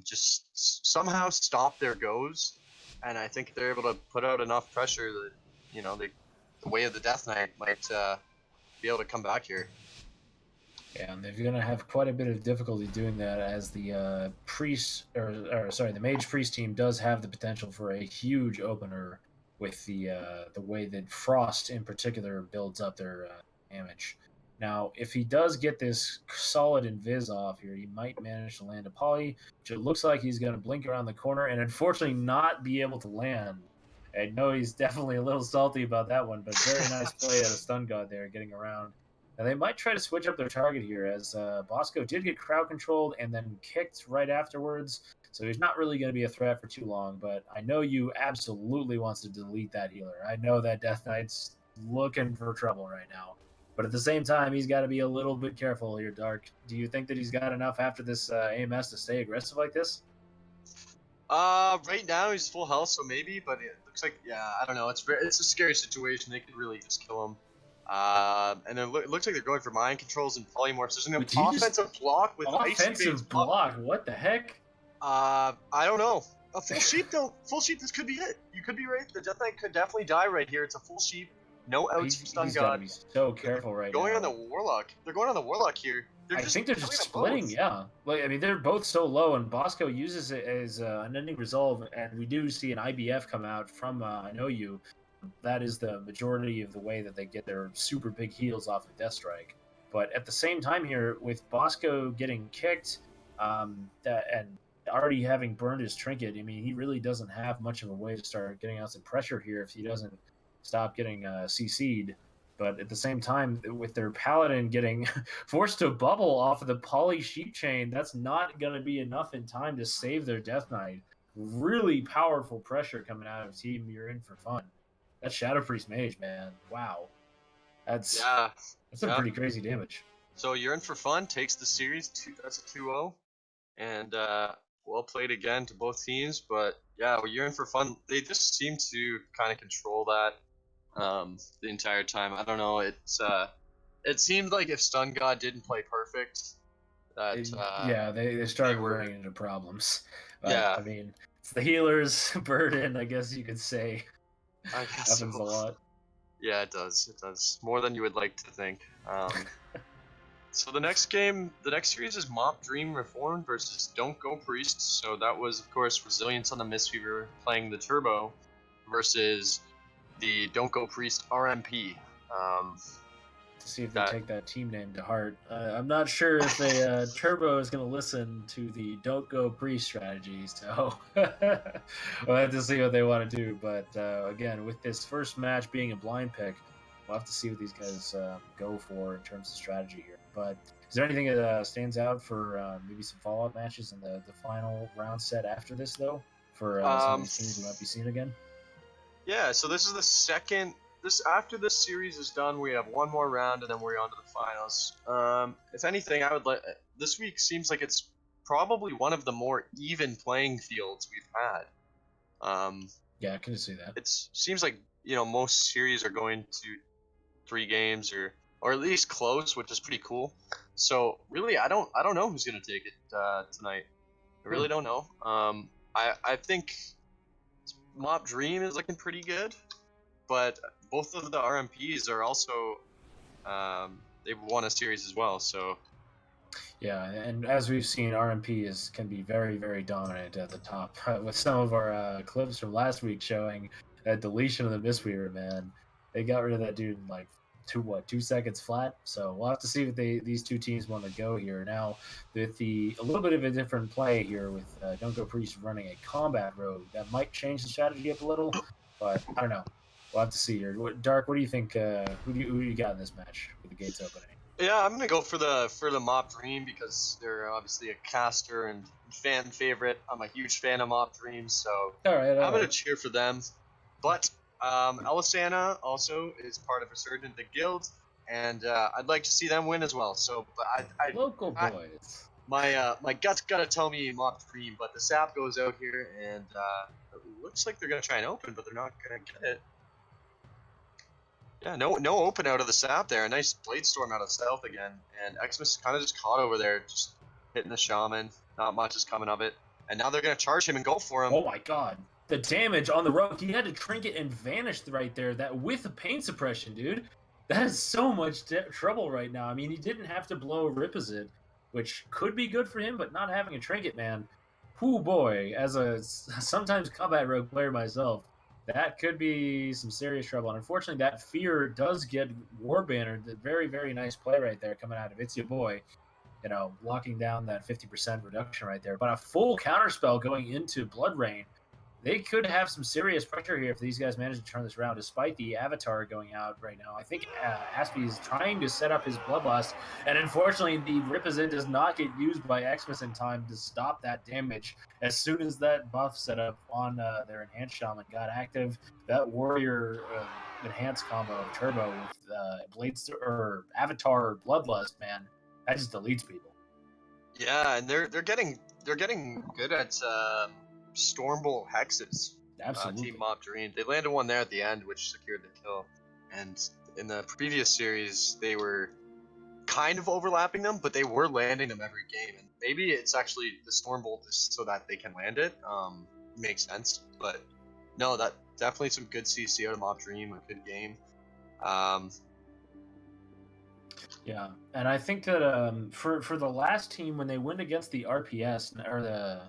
Just somehow stop their goes, and I think they're able to put out enough pressure that the way of the Death Knight might be able to come back here. Yeah, and they're going to have quite a bit of difficulty doing that, as the the Mage Priest team does have the potential for a huge opener with the way that Frost in particular builds up their damage. Now, if he does get this solid invis off here, he might manage to land a Poly, which it looks like he's going to blink around the corner and unfortunately not be able to land. I know he's definitely a little salty about that one, but very nice play out of Stun God there, getting around. Now, they might try to switch up their target here, as Bosco did get crowd controlled and then kicked right afterwards, so he's not really going to be a threat for too long, but I know you absolutely wants to delete that healer. I know that Death Knight's looking for trouble right now. But at the same time, he's got to be a little bit careful here, Dark. Do you think that he's got enough after this AMS to stay aggressive like this? Right now he's full health, so maybe, but it looks like, I don't know. It's a scary situation. They could really just kill him. And then it looks like they're going for mind controls and polymorphs. There's an offensive block with offensive block. What the heck? I don't know. A full sheep though. Full sheep. This could be it. You could be right. The Death Knight could definitely die right here. It's a full sheep. No outs for Stun He's got to God. be so careful right Going on the now. Warlock. They're going on the Warlock here. They're I just think they're just killing them splitting, both. yeah. Like I mean, they're both so low, and Bosco uses it as an ending resolve, and we do see an IBF come out from I know you. That is the majority of the way that they get their super big heals off of Death Strike. But at the same time here, with Bosco getting kicked, and already having burned his trinket, I mean, he really doesn't have much of a way to start getting out some pressure here if he doesn't stop getting CC'd. But at the same time, with their paladin getting forced to bubble off of the poly sheep chain, that's not going to be enough in time to save their Death Knight. Really powerful pressure coming out of Team You're In For Fun. That Shadow Priest Mage, man, wow, that's Yeah. some pretty crazy damage. So You're In For Fun takes the series. That's a 2-0. And well played again to both teams. But yeah, You're In For Fun. They just seem to kind of control that the entire time. I don't know. It seemed like if Stun God didn't play perfect, that Yeah, they started running into problems. But yeah. I mean, it's the healer's burden, I guess you could say. I guess Happens so. a lot. Yeah, it does. It does more than you would like to think. So the next series is Mop Dream Reformed versus Don't Go Priest. So that was, of course, Resilience on the Mistweaver playing the Turbo versus the Don't Go Priest RMP. To see if they take that team name to heart. I'm not sure if they Turbo is going to listen to the Don't Go Priest strategy, so we'll have to see what they want to do. But again, with this first match being a blind pick, we'll have to see what these guys go for in terms of strategy here. But is there anything that stands out for maybe some follow-up matches in the final round set after this, though, for some of these teams we might be seeing again? Yeah, so this is the second. After this series is done, we have one more round, and then we're on to the finals. If anything, I would let this week seems like it's probably one of the more even playing fields we've had. Yeah, I can see that. It seems like most series are going to 3 games or at least close, which is pretty cool. So really, I don't know who's gonna take it tonight. I really don't know. I think Mop Dream is looking pretty good, but both of the RMPs are also they've won a series as well. So yeah, and as we've seen, RMP can be very, very dominant at the top. With some of our clips from last week showing that deletion of the Mistweaver, man, they got rid of that dude in like 2 seconds flat. So we'll have to see what these two teams want to go here. Now, with a little bit of a different play here with Don't Go Priest running a combat rogue, that might change the strategy up a little, but I don't know. We'll have to see here. Dark, what do you think? Who do you got in this match with the gates opening? yeah, I'm gonna go for the Mop Dream because they're obviously a caster and fan favorite. I'm a huge fan of Mop Dream, so I'm gonna cheer for them. But Elisana also is part of Resurgent, the guild, and I'd like to see them win as well. So, but Local boys. my gut's gotta tell me Mop Dream, but the sap goes out here, and it looks like they're gonna try and open, but they're not gonna get it. Yeah, no open out of the sap there. A nice blade storm out of south again, and Xmas kind of just caught over there, just hitting the shaman. Not much is coming of it, and now they're gonna charge him and go for him. Oh my god. The damage on the rogue, he had to trinket and vanished right there. That with the pain suppression, dude. That is so much trouble right now. I mean, he didn't have to blow Ripazit, which could be good for him, but not having a trinket, man. Whoo boy, as a sometimes combat rogue player myself, that could be some serious trouble. And unfortunately, that fear does get War Bannered. Very, very nice play right there coming out of It's Your Boy, locking down that 50% reduction right there. But a full counterspell going into Blood Rain, they could have some serious pressure here if these guys manage to turn this around, despite the Avatar going out right now. I think Aspie is trying to set up his Bloodlust, and unfortunately, the Ripazin does not get used by Xmas in time to stop that damage. As soon as that buff setup on their Enhanced Shaman got active, that Warrior Enhanced combo of Turbo with Blades or Avatar or Bloodlust, man, that just deletes people. Yeah, and they're getting good at Stormbolt hexes. Absolutely. Team Mop Dream. They landed one there at the end, which secured the kill. And in the previous series, they were kind of overlapping them, but they were landing them every game. And maybe it's actually the Stormbolt is so that they can land it. Makes sense. But no, that definitely some good CC out of Mop Dream, a good game. Um, Yeah, and I think that for the last team when they went against the RPS or the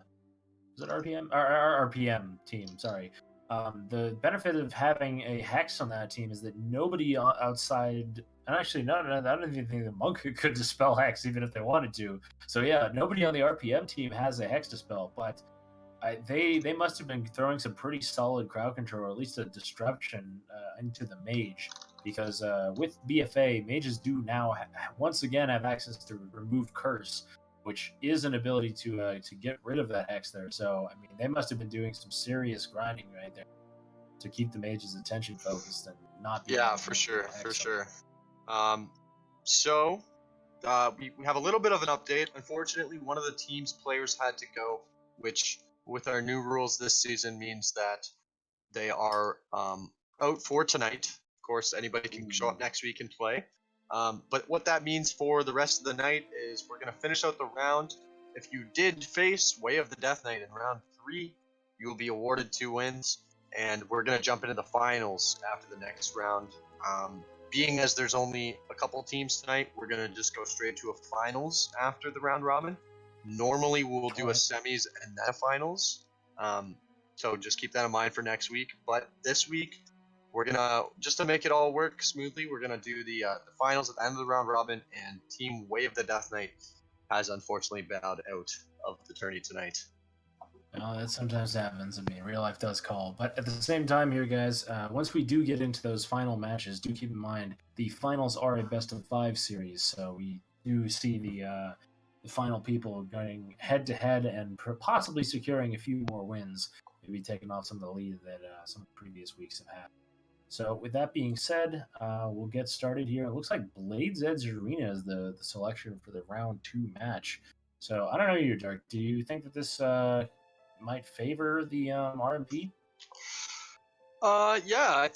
was it RPM or RPM team? Sorry. The benefit of having a hex on that team is that nobody outside, and actually, no, I don't even think the monk could dispel hex even if they wanted to. So yeah, nobody on the RPM team has a hex dispel, but they must have been throwing some pretty solid crowd control, or at least a disruption into the mage, because with BFA, mages do now once again have access to remove curse, which is an ability to get rid of that hex there. So I mean, they must have been doing some serious grinding right there to keep the mage's attention focused and not be yeah, able to for get sure, the for hex. sure. So we have a little bit of an update. Unfortunately, one of the team's players had to go, which with our new rules this season means that they are out for tonight. Of course, anybody can show up next week and play. But what that means for the rest of the night is we're going to finish out the round. If you did face Way of the Death Knight in round 3, you will be awarded 2 wins, and we're going to jump into the finals after the next round. Being as there's only a couple teams tonight, we're going to just go straight to a finals after the round robin. Normally, we'll do a semis and then a finals. So just keep that in mind for next week. But this week, we're gonna just to make it all work smoothly, we're gonna do the finals at the end of the round robin. And Team Way of the Death Knight has unfortunately bowed out of the tourney tonight. Well, that sometimes happens. I mean, real life does call. But at the same time, here, guys, once we do get into those final matches, do keep in mind the finals are a best of 5 series, so we do see the final people going head to head and possibly securing a few more wins, maybe taking off some of the lead that some of the previous weeks have had. So, with that being said, we'll get started here. It looks like Blades Edge Arena is the selection for the round 2 match. So, I don't know, you, Dark. Do you think that this might favor the RMP? Yeah,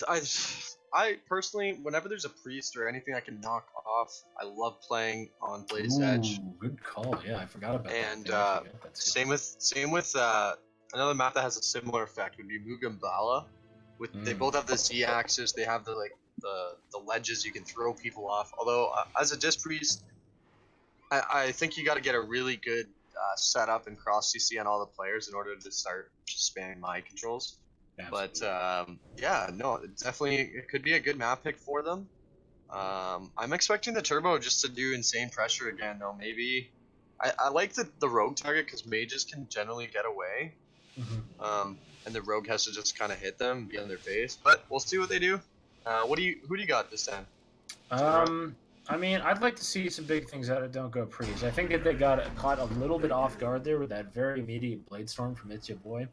I personally, whenever there's a priest or anything I can knock off, I love playing on Blaze Edge. Good call. Yeah, I forgot about And that. They that same with another map that has a similar effect would be Mugambala. They both have the Z axis. They have the ledges you can throw people off. Although as a disc priest, I think you got to get a really good setup and cross CC on all the players in order to start spamming mind controls. Absolutely. But yeah, no, it could be a good map pick for them. I'm expecting the turbo just to do insane pressure again, though. Maybe I like the rogue target because mages can generally get away, and the rogue has to just kind of hit them, be on their face. But we'll see what they do. Who do you got this time? I mean, I'd like to see some big things out of Don't Go Priest. I think that they got caught a little bit off guard there with that very immediate Blade Storm from It's Your Boy.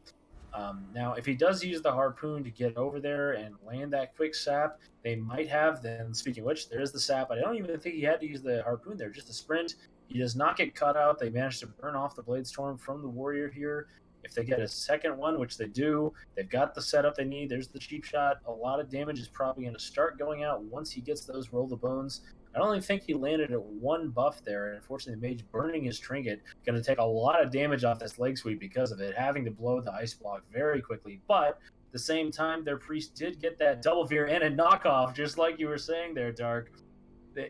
Now, if he does use the harpoon to get over there and land that quick sap, they might have. Then, speaking of which, there is the sap. I don't even think he had to use the harpoon there, just a sprint. He does not get cut out. They managed to burn off the Blade Storm from the Warrior here. If they get a second one, which they do, they've got the setup they need. There's the cheap shot. A lot of damage is probably going to start going out once he gets those Roll the Bones. I only think he landed at 1 buff there, and unfortunately, the mage burning his trinket going to take a lot of damage off this leg sweep because of it, having to blow the ice block very quickly. But at the same time, their priest did get that double fear and a knockoff, just like you were saying there, Dark.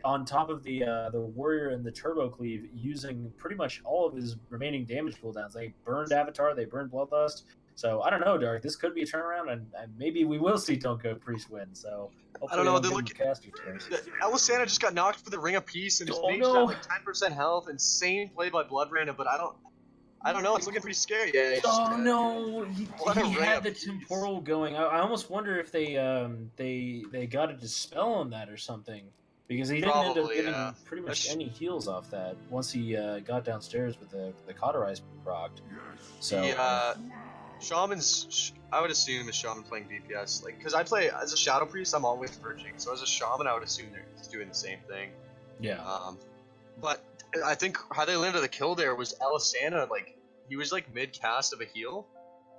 On top of the warrior and the turbo cleave, using pretty much all of his remaining damage cooldowns. They burned Avatar, they burned Bloodlust. So I don't know, Dark. This could be a turnaround, and maybe we will see Don't Go Priest win. So I don't know. They're looking. Caster turns. Elisana just got knocked for the Ring of Peace, and his mage had like 10% health. Insane play by Blood Random, but I don't know. It's looking pretty scary. Yeah. No, he had the temporal going. I almost wonder if they got a dispel on that or something, because he didn't end up getting pretty much any heals off that once he got downstairs with the cauterize procced. So Shaman's, I would assume, is Shaman playing DPS, like, because I play as a Shadow Priest, I'm always purging, so as a Shaman, I would assume they're doing the same thing. Yeah. But I think how they landed the kill there was Elisana, like, he was like mid cast of a heal,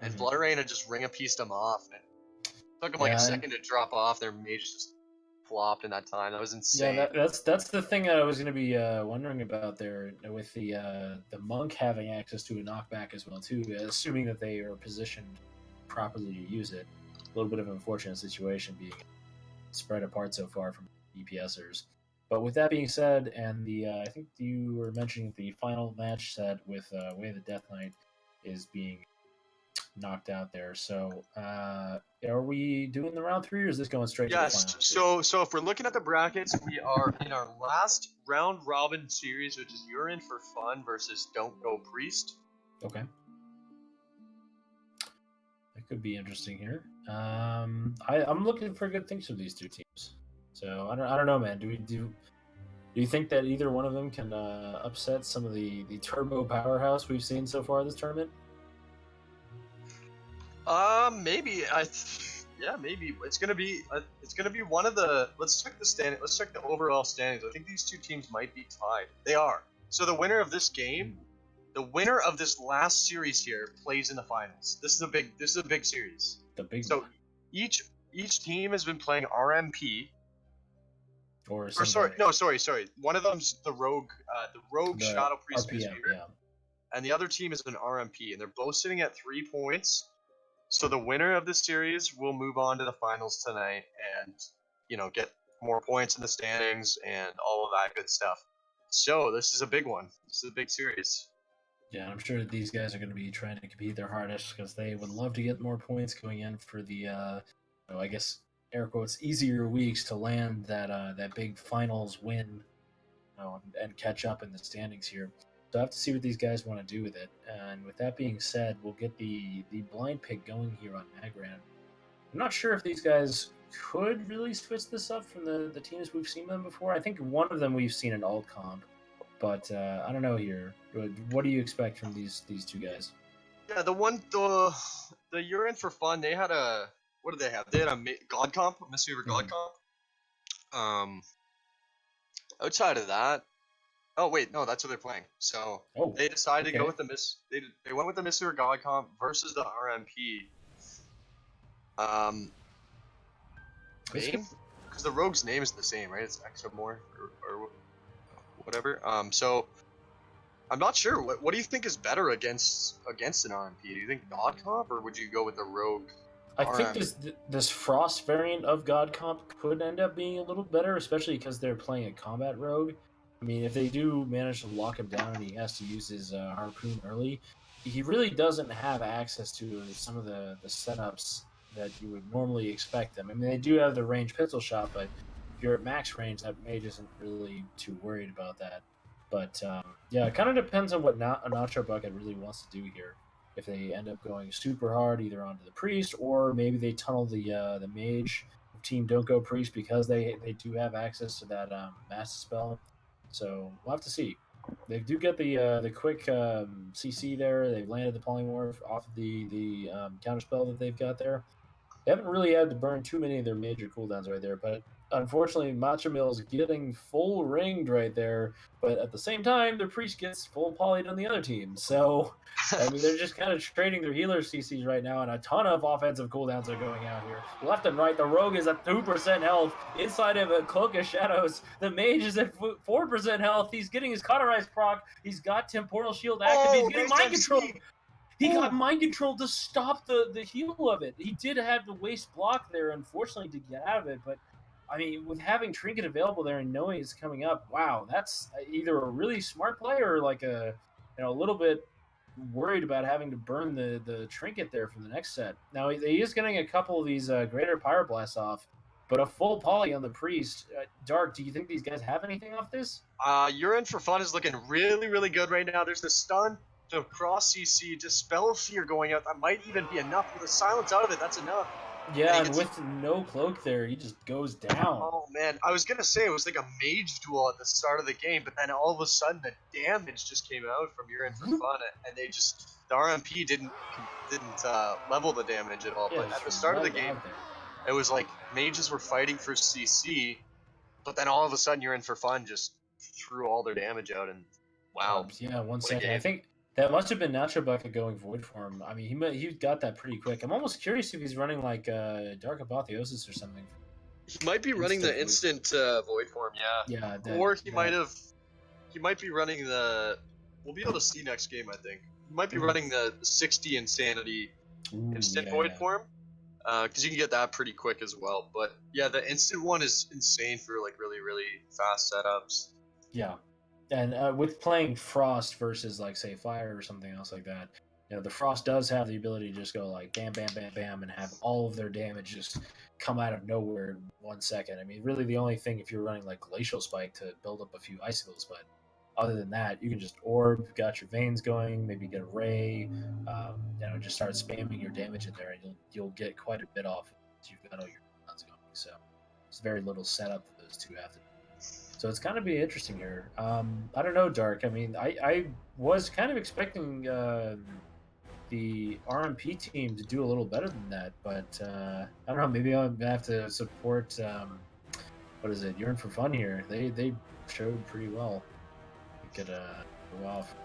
and Blood Rain had just Ring of Peaced him off, and it took him like a second to drop off. Their mage just flopped in that time. That was insane. Yeah, that's the thing that I was going to be wondering about there, with the monk having access to a knockback as well too, assuming that they are positioned properly to use it. A little bit of an unfortunate situation being spread apart so far from EPSers. But with that being said, and the I think you were mentioning the final match set with Way of the Death Knight is being knocked out there. So are we doing the round 3, or is this going straight to the Yes. finals? So if we're looking at the brackets, we are in our last round robin series, which is You're In for Fun versus Don't Go Priest. Okay. That could be interesting here. I'm looking for good things from these two teams. So I don't know, man. Do you think that either one of them can upset some of the turbo powerhouse we've seen so far this tournament? Maybe yeah, maybe it's gonna be one of the. Let's check the standing. Let's check the overall standings. I think these two teams might be tied. They are. So the winner of this game, the winner of this last series here, plays in the finals. This is a big series. The big So one. each team has been playing RMP. Or sorry. One of them's the Rogue Shadow Priest RPM, Spirit, and the other team has been RMP, and they're both sitting at 3 points. So the winner of this series will move on to the finals tonight, and get more points in the standings and all of that good stuff. So this is a big one. This is a big series. Yeah, I'm sure these guys are going to be trying to compete their hardest because they would love to get more points going in for the, I guess, air quotes, easier weeks to land that big finals win, and catch up in the standings here. So I have to see what these guys want to do with it. And with that being said, we'll get the blind pick going here on Magran. I'm not sure if these guys could really switch this up from the teams we've seen them before. I think one of them we've seen in alt comp, but I don't know here. What do you expect from these two guys? Yeah, the You're In for Fun. They had a what did they have? They had a God Comp, a Mistweaver God Comp. Outside of that, oh wait, no, that's what they're playing. So they decided to go with the They went with the Mistweaver God Comp versus the RMP. Because the Rogue's name is the same, right? It's Exomorph or whatever. So I'm not sure. What do you think is better against an RMP? Do you think God Comp, or would you go with the Rogue? I think this Frost variant of God Comp could end up being a little better, especially because they're playing a combat rogue. I mean, if they do manage to lock him down and he has to use his harpoon early, he really doesn't have access to some of the setups that you would normally expect them. I mean, they do have the range pistol shot, but if you're at max range, that mage isn't really too worried about that. But yeah, it kind of depends on what Nacho Bucket really wants to do here. If they end up going super hard, either onto the priest, or maybe they tunnel the mage team Don't Go Priest because they do have access to that master spell. So we'll have to see. They do get the quick CC there. They've landed the polymorph off of the counter spell that they've got there. They haven't really had to burn too many of their major cooldowns right there, but unfortunately, Matcha Mill's getting full ringed right there, but at the same time, their priest gets full polyed on the other team. So, I mean, they're just kind of trading their healer CCs right now, and a ton of offensive cooldowns are going out here. Left and right, the Rogue is at 2% health inside of a Cloak of Shadows. The Mage is at 4% health. He's getting his Cauterize proc. He's got Temporal Shield active. He's getting Mind Control. He got Mind Control to stop the heal of it. He did have the waste block there, unfortunately, to get out of it. But, I mean, with having Trinket available there and knowing it's coming up, wow, that's either a really smart play or like a little bit worried about having to burn the Trinket there for the next set. Now, he is getting a couple of these greater Pyroblasts off, but a full poly on the Priest. Dark, do you think these guys have anything off this? You're In for Fun is looking really, really good right now. There's the stun. So cross CC, Dispel Fear going out. That might even be enough. With a silence out of it, that's enough. Yeah, and with no cloak there, he just goes down. Oh man, I was gonna say it was like a mage duel at the start of the game, but then all of a sudden the damage just came out from You're In for Fun, and the RMP didn't level the damage at all. Yeah, but at the start of the game, it was like mages were fighting for CC, but then all of a sudden You're In for Fun just threw all their damage out, and wow. Yeah, 1 second. I think that must have been Nacho Bucket going Void Form. I mean, he got that pretty quick. I'm almost curious if he's running like Dark Apotheosis or something. He might be running the instant Void Form, yeah. Yeah. Or he might be running the. We'll be able to see next game, I think. He might be running the 60 Insanity instant Void Form. because you can get that pretty quick as well. But yeah, the instant one is insane for like really really fast setups. Yeah, and with playing Frost versus like say Fire or something else like that, the Frost does have the ability to just go like bam, bam, bam, bam, and have all of their damage just come out of nowhere in 1 second. I mean, really, the only thing if you're running like Glacial Spike to build up a few icicles, but other than that, you can just orb, got your veins going, maybe get a ray, just start spamming your damage in there, and you'll get quite a bit off. You've got all your guns going, so it's very little setup that those two have to do. So it's going to be interesting here. I don't know, Dark. I mean, I was kind of expecting the RMP team to do a little better than that, but I don't know. Maybe I'm gonna have to support. What is it? Yearn for Fun here. They showed pretty well. It could go off.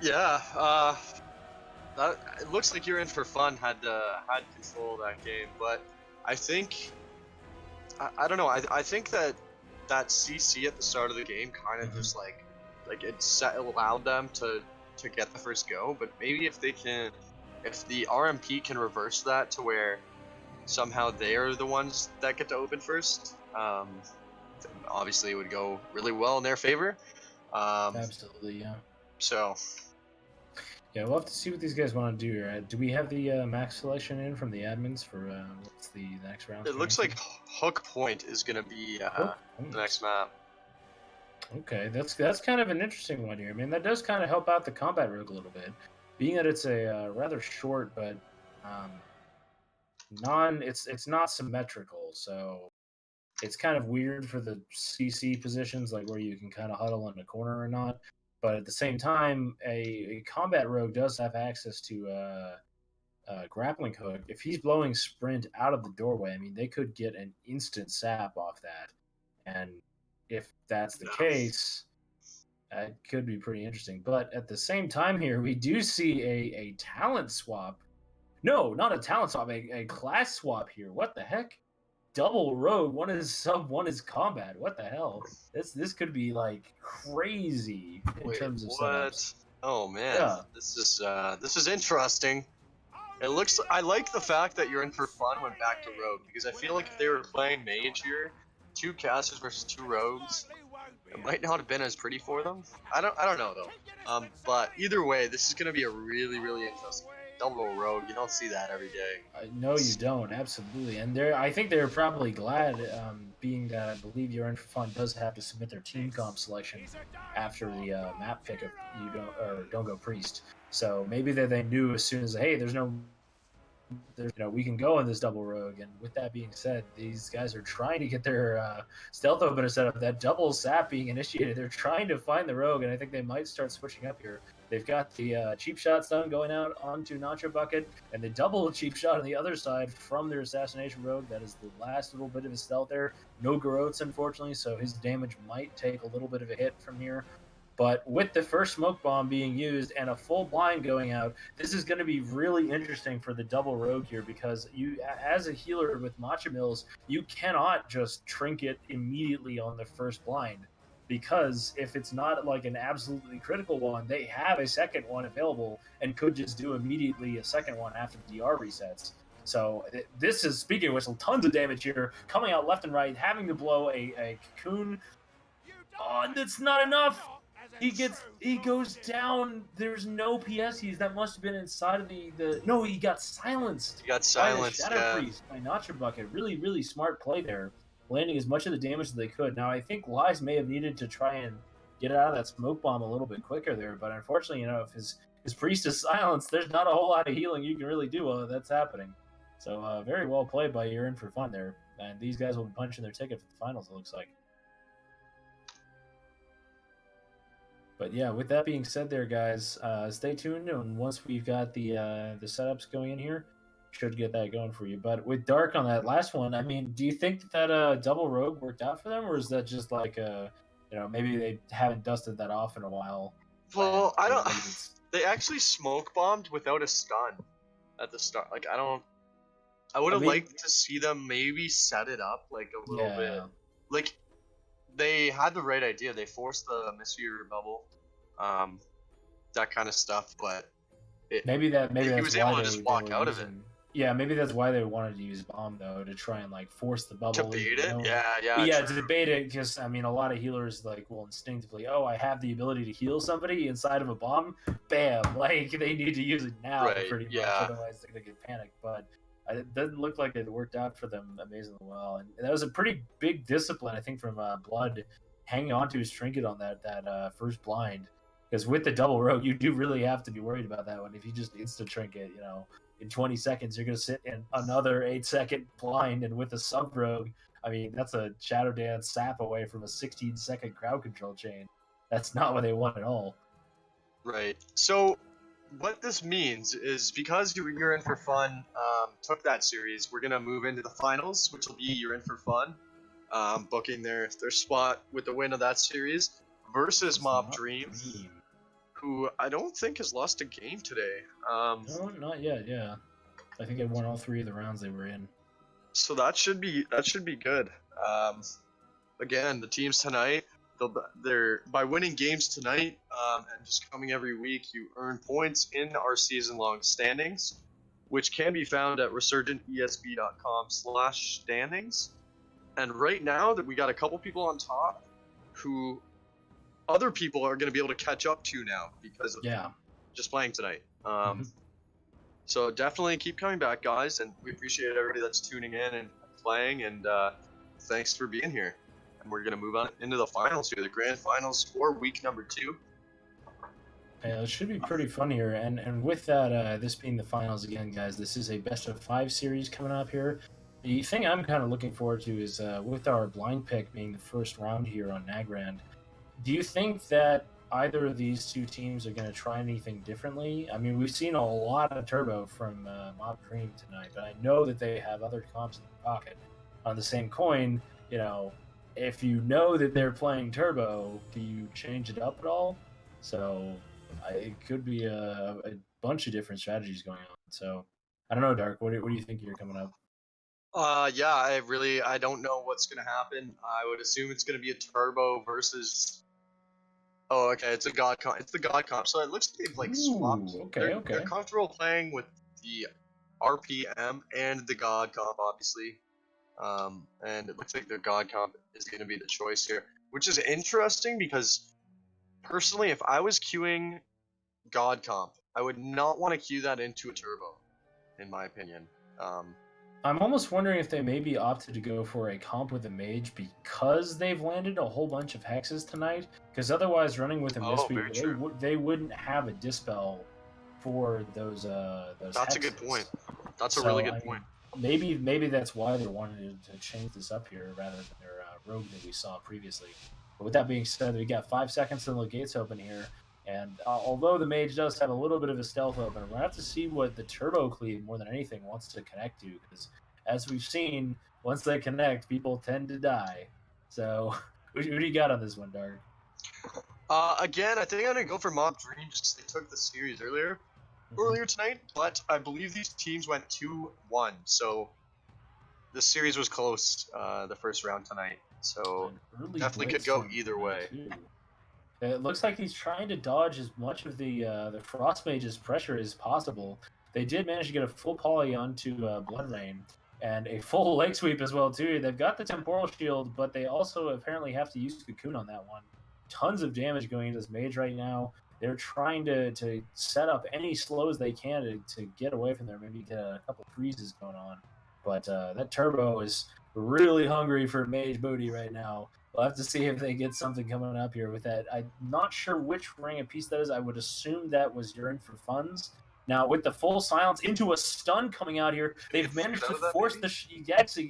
Yeah, it looks like Yearn for Fun had control of that game, but I think I don't know. I think that CC at the start of the game kind of just like it allowed them to get the first go, but maybe if the RMP can reverse that to where somehow they are the ones that get to open first, obviously it would go really well in their favor. Absolutely, yeah. So yeah, we'll have to see what these guys want to do here. Do we have the max selection in from the admins for what's the next round? It looks like Hook Point is going to be the next map. Okay, that's kind of an interesting one here. I mean, that does kind of help out the combat rogue a little bit, being that it's a rather short but it's not symmetrical, so it's kind of weird for the CC positions, like where you can kind of huddle in a corner or not. But at the same time, a combat rogue does have access to grappling hook. If he's blowing sprint out of the doorway, I mean, they could get an instant sap off that, and if that's the case, it could be pretty interesting. But at the same time here, we do see a talent swap. No, not a talent swap, a class swap here. What the heck? Double rogue. One is sub, one is combat. What the hell? This could be like crazy in terms of setups. Oh man, yeah. This is interesting. I like the fact that Yearn for Fun went back to rogue, because I feel like if they were playing mage here, 2 casters versus 2 rogues, it might not have been as pretty for them. I don't know though. But either way, this is gonna be a really really interesting double rogue. You don't see that every day. No, you don't. Absolutely, and I think they're probably glad, being that I believe Yearn for Fun does have to submit their team comp selection after the map pick of Don't Go Priest. So maybe they knew as soon as, hey, we can go in this double rogue. And with that being said, these guys are trying to get their stealth opener set up. That double sap being initiated, they're trying to find the rogue, and I think they might start switching up here. They've got the cheap shot stun going out onto Nacho Bucket, and the double cheap shot on the other side from their assassination rogue. That is the last little bit of his stealth there. No Garrotes, unfortunately, so his damage might take a little bit of a hit from here. But with the first smoke bomb being used and a full blind going out, this is going to be really interesting for the double rogue here, because you, as a healer with Matcha Mills, you cannot just trinket immediately on the first blind, because if it's not like an absolutely critical one, they have a second one available and could just do immediately a second one after the DR resets. So this is, speaking of which, tons of damage here, coming out left and right, having to blow a cocoon. Oh, that's not enough. He goes down. There's no PSEs. That must have been inside of the no, he got silenced. He got silenced, Shadow Priest by Nacho Bucket. Really, really smart play there, landing as much of the damage as they could. Now, I think Lies may have needed to try and get out of that smoke bomb a little bit quicker there, but unfortunately, if his priest is silenced, there's not a whole lot of healing you can really do while that's happening. So very well played by Yearn for Fun there, and these guys will be punching their ticket for the finals, it looks like. But yeah, with that being said there, guys, stay tuned, and once we've got the setups going in here, should get that going for you. But with Dark on that last one, I mean, do you think that double rogue worked out for them, or is that just like maybe they haven't dusted that off in a while? Well, I don't. They actually smoke bombed without a stun at the start. Like I would have liked to see them maybe set it up like a little bit. Like, they had the right idea. They forced the Mistweaver bubble, that kind of stuff. But maybe he was able to just walk out of it. Yeah, maybe that's why they wanted to use bomb though, to try and like force the To bubble bait into it? knowing. Yeah, But yeah, yeah, true. to debate it, because I mean, a lot of healers like will instinctively, oh, I have the ability to heal somebody inside of a bomb, bam, like they need to use it now, Right, pretty much, yeah. otherwise they're gonna get panicked. But it doesn't look like it worked out for them amazingly well, and that was a pretty big discipline, I think, from Blood, hanging on to his trinket on that first blind. Because with the double rogue, you do really have to be worried about that one. If you just insta trinket, in 20 seconds, you're going to sit in another 8-second blind, and with a sub rogue, I mean, that's a Shadow Dance sap away from a 16-second crowd control chain. That's not what they want at all. Right. So, what this means is because you're in for fun, took that series, we're gonna move into the finals, which will be you're in for fun, booking their spot with the win of that series versus Mob Dream, who I don't think has lost a game today. No, not yet. Yeah, I think they won all 3 of the rounds they were in. So that should be good. Again, the teams tonight, they're by winning games tonight and just coming every week, you earn points in our season-long standings, which can be found at resurgentesb.com/standings. And right now that we got a couple people on top who other people are going to be able to catch up to now because of just playing tonight. So definitely keep coming back, guys, and we appreciate everybody that's tuning in and playing, and thanks for being here. And we're going to move on into the finals here, the grand finals for week number 2. Yeah, it should be pretty fun here. And with that, this being the finals again, guys, this is a best of 5 series coming up here. The thing I'm kind of looking forward to is with our blind pick being the first round here on Nagrand, do you think that either of these 2 teams are going to try anything differently? I mean, we've seen a lot of turbo from Mob Dream tonight, but I know that they have other comps in their pocket. On the same coin, if you know that they're playing turbo, do you change it up at all? So it could be a bunch of different strategies going on. So I don't know, Dark. What do you think here coming up? Yeah, I don't know what's going to happen. I would assume it's going to be a turbo versus. Oh, okay, it's a god comp. It's the god comp. So it looks like they've like swapped. Okay. They're comfortable playing with the RPM and the god comp, obviously. And it looks like the god comp is going to be the choice here, which is interesting because personally, if I was queuing god comp, I would not want to queue that into a turbo, in my opinion. I'm almost wondering if they maybe opted to go for a comp with a mage because they've landed a whole bunch of hexes tonight. Because otherwise, running with a Mistweaver, they wouldn't have a dispel for those. That's hexes. A good point. That's a really good point. Maybe that's why they wanted to change this up here rather than their rogue that we saw previously. But with that being said, we got 5 seconds till the gates open here. And although the mage does have a little bit of a stealth open, we're going to have to see what the turbo cleave, more than anything, wants to connect to. Because as we've seen, once they connect, people tend to die. So what do you got on this one, Dark? Again, I think I'm going to go for Mob Dream just because they took the series earlier tonight. But I believe these teams went 2-1. So the series was close the first round tonight. So definitely could go either way. It looks like he's trying to dodge as much of the Frost Mage's pressure as possible. They did manage to get a full poly onto Blood Rain and a full leg sweep as well too. They've got the Temporal Shield, but they also apparently have to use Cocoon on that one. Tons of damage going into this mage right now. They're trying to set up any slows they can to get away from there, maybe get a couple freezes going on. But that Turbo is really hungry for mage booty right now. We'll have to see if they get something coming up here with that. I'm not sure which ring of peace that is. I would assume that was Yearn for Funds. Now, with the full silence into a stun coming out here, they've managed to force the...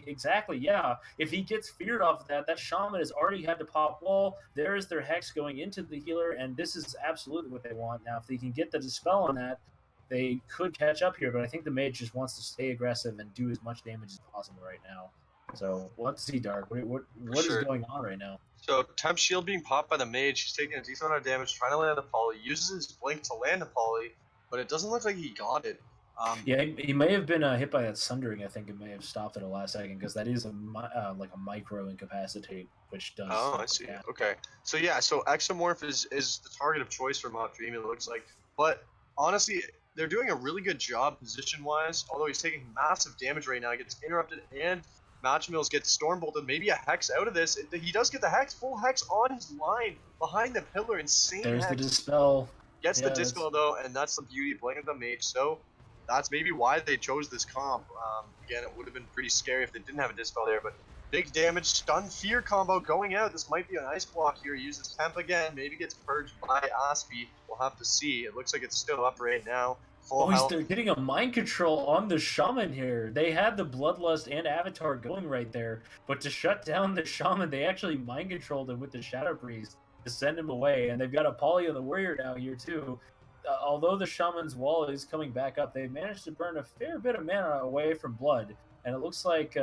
Exactly, yeah. If he gets feared off of that, that Shaman has already had to pop wall. There is their Hex going into the healer, and this is absolutely what they want. Now, if they can get the Dispel on that, they could catch up here, but I think the mage just wants to stay aggressive and do as much damage as possible right now. So we'll have to see, Dark. What is going on right now? So Temp Shield being popped by the mage, he's taking a decent amount of damage, trying to land the poly, uses his blink to land the poly, but it doesn't look like he got it. Yeah, he may have been hit by that Sundering. I think it may have stopped at the last second because that is like a micro incapacitate, which does. Oh, I see. Okay, so Exomorph is the target of choice for Mob Dream, it looks like. But honestly, they're doing a really good job position-wise. Although he's taking massive damage right now, he gets interrupted, and Matchmills gets storm bolted. Maybe a hex out of this. He does get the hex, full hex on his line behind the pillar. Insane There's the hex. dispel. Gets the Yeah, dispel though, and that's the beauty of playing with the mage. So that's maybe why they chose this comp. Again, it would have been pretty scary if they didn't have a dispel there, but big damage, stun, fear combo going out. This might be an ice block here. He uses temp again, maybe gets purged by Aspie. We'll have to see. It looks like it's still up right now. Full health. They're getting a mind control on the shaman here. They had the bloodlust and avatar going right there, but to shut down the shaman, they actually mind controlled him with the shadow priest to send him away. And they've got a poly on the warrior now here too. Although the shaman's wall is coming back up, they managed to burn a fair bit of mana away from blood. And it looks like,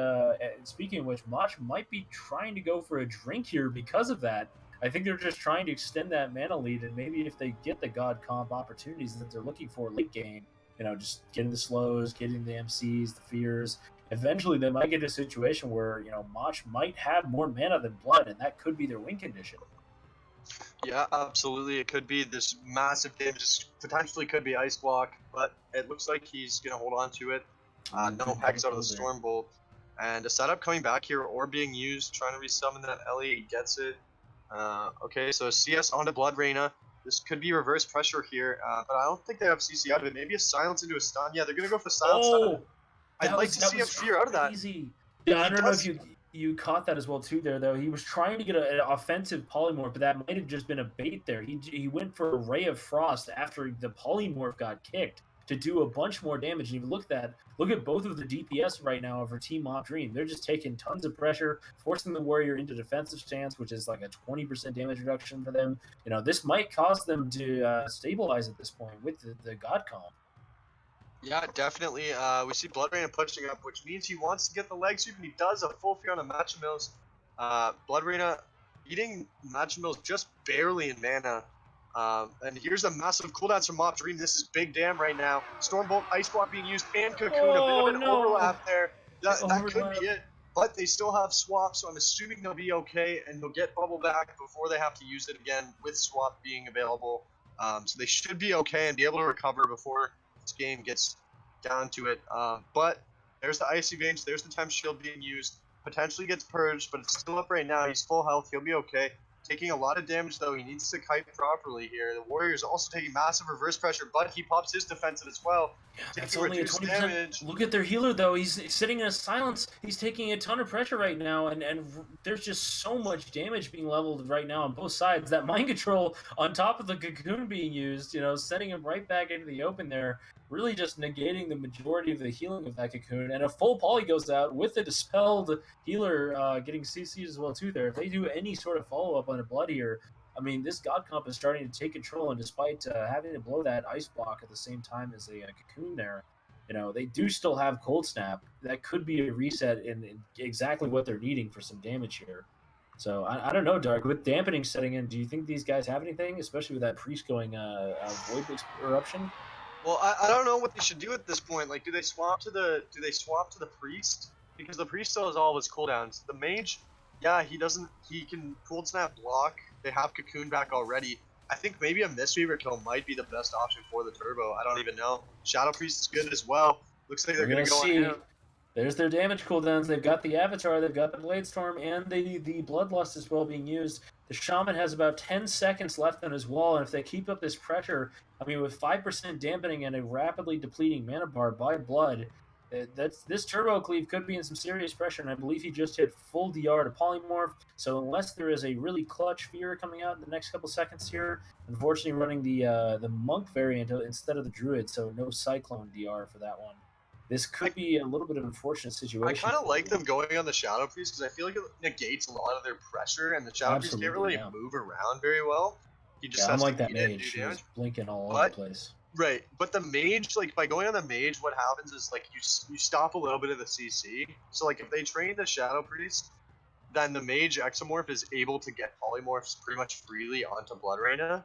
speaking of which, Mach might be trying to go for a drink here because of that. I think they're just trying to extend that mana lead, and maybe if they get the God comp opportunities that they're looking for late game, just getting the slows, getting the MCs, the fears, eventually they might get a situation where, Mach might have more mana than blood, and that could be their win condition. Yeah, absolutely. It could be this massive damage. Potentially could be ice block, but it looks like he's going to hold on to it. No hex out of the storm bolt. And a setup coming back here or being used, trying to resummon that Ellie. He gets it. Okay, so CS onto Blood Reyna. This could be reverse pressure here, but I don't think they have CC out of it. Maybe a silence into a stun. Yeah, they're going to go for silence. Oh, I'd like to see a fear out of that. Yeah, I don't know if you caught that as well too there, though. He was trying to get an offensive polymorph, but that might have just been a bait there. He went for a Ray of Frost after the polymorph got kicked to do a bunch more damage. And you look at both of the DPS right now over Team Mob Dream. They're just taking tons of pressure, forcing the warrior into defensive stance, which is like a 20% damage reduction for them. This might cause them to stabilize at this point with the God comp. Yeah, definitely. We see Blood Reyna pushing up, which means he wants to get the leg sweep, and he does a full fear on a Matchmills. Blood Reyna beating Matchmills just barely in mana. And here's a massive cooldowns from Mob Dream. This is big damn right now. Stormbolt, Ice Block being used, and Cocoon. A bit of an overlap there. That could be it. But they still have Swap, so I'm assuming they'll be okay, and they'll get Bubble back before they have to use it again with Swap being available. So they should be okay and be able to recover before this game gets down to it. But there's the Icy Veins, there's the Temp Shield being used. Potentially gets purged, but it's still up right now. He's full health, he'll be okay. Taking a lot of damage, though. He needs to kite properly here. The Warrior's also taking massive reverse pressure, but he pops his defensive as well. Yeah, that's only a 20% damage. Look at their healer, though. He's sitting in a silence. He's taking a ton of pressure right now, and there's just so much damage being leveled right now on both sides. That mind control on top of the Cocoon being used, setting him right back into the open there, really just negating the majority of the healing of that Cocoon. And a full poly goes out with the dispelled healer getting CC'd as well, too, there. If they do any sort of follow-up on a blood here, I mean, this God comp is starting to take control, and despite having to blow that ice block at the same time as a Cocoon there, they do still have Cold Snap. That could be a reset in exactly what they're needing for some damage here. So, I don't know, Dark. With dampening setting in, do you think these guys have anything, especially with that priest going Void Eruption? Well, I don't know what they should do at this point. Like, do they swap to the priest? Because the priest still has all of his cooldowns. The mage, yeah, he can Cold Snap block. They have Cocoon back already. I think maybe a Mistweaver kill might be the best option for the Turbo. I don't even know. Shadow Priest is good as well. Looks like they're going to go on him. There's their damage cooldowns. They've got the Avatar, they've got the Blade Storm, and the Bloodlust as well being used. The Shaman has about 10 seconds left on his wall, and if they keep up this pressure, I mean, with 5% dampening and a rapidly depleting mana bar by Blood, this Turbo Cleave could be in some serious pressure, and I believe he just hit full DR to Polymorph, so unless there is a really clutch Fear coming out in the next couple seconds here, unfortunately running the Monk variant instead of the Druid, so no Cyclone DR for that one. This could be a little bit of an unfortunate situation. I kind of like them going on the Shadow Priest because I feel like it negates a lot of their pressure, and the Shadow Priest can't really move around very well. He just has like that mage. He's blinking all over the place. Right, but the mage, like, by going on the mage, what happens is, like, you stop a little bit of the CC. So, like, if they train the Shadow Priest, then the mage Exomorph is able to get polymorphs pretty much freely onto Blood Reyna.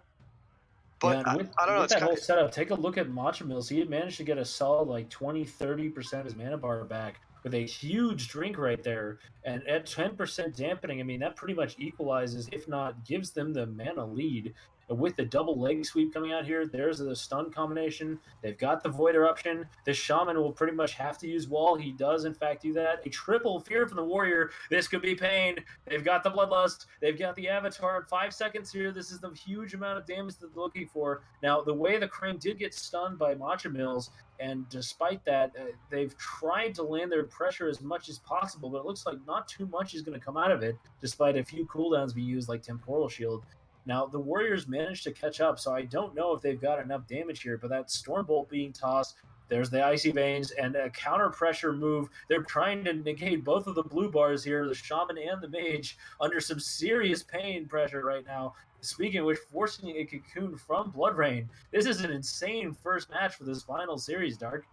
But I don't know. With that whole setup, take a look at Matchmills. He had managed to get a solid, like, 20-30% of his mana bar back with a huge drink right there. And at 10% dampening, I mean, that pretty much equalizes, if not gives them the mana lead. with the double leg sweep coming out here, there's the stun combination. They've got the Void Eruption. The Shaman will pretty much have to use Wall. He does, in fact, do that. A triple Fear from the Warrior. This could be pain. They've got the Bloodlust. They've got the Avatar in 5 seconds here. This is the huge amount of damage that they're looking for. Now, the way the Crane did get stunned by Matcha Mills, and despite that, they've tried to land their pressure as much as possible, but it looks like not too much is going to come out of it, despite a few cooldowns being used like Temporal Shield. Now, the Warriors managed to catch up, so I don't know if they've got enough damage here, but that Stormbolt being tossed, there's the Icy Veins, and a counter pressure move. They're trying to negate both of the blue bars here, the Shaman and the Mage, under some serious pain pressure right now. Speaking of which, forcing a Cocoon from Blood Rain. This is an insane first match for this final series, Dark.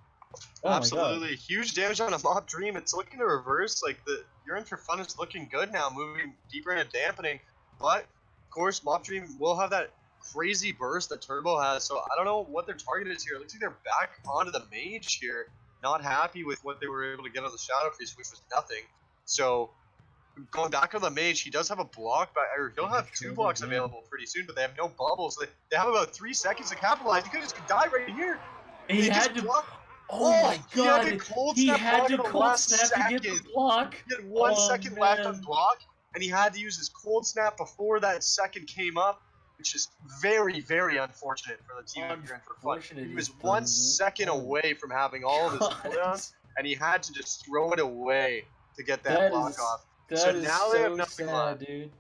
Oh absolutely, huge damage on a Mob Dream. It's looking to reverse. Like the Urine for Fun is looking good now, moving deeper into dampening. But of course, Mob Dream will have that crazy burst that Turbo has. So I don't know what their target is here. It looks like they're back onto the Mage here. Not happy with what they were able to get on the Shadow Priest, which was nothing. So going back on the Mage, he does have a block, or he'll have 2 blocks available pretty soon, but they have no bubbles. So they have about 3 seconds to capitalize. He could just die right here. He had to block. Oh my god! He had to cold snap to get the block. He had 1 second left on block, and he had to use his cold snap before that second came up, which is very, very unfortunate for the team of Urine for Fun. He was 1 second away from having all of his cooldowns, and he had to just throw it away to get that block off. So now they have nothing left. Dude.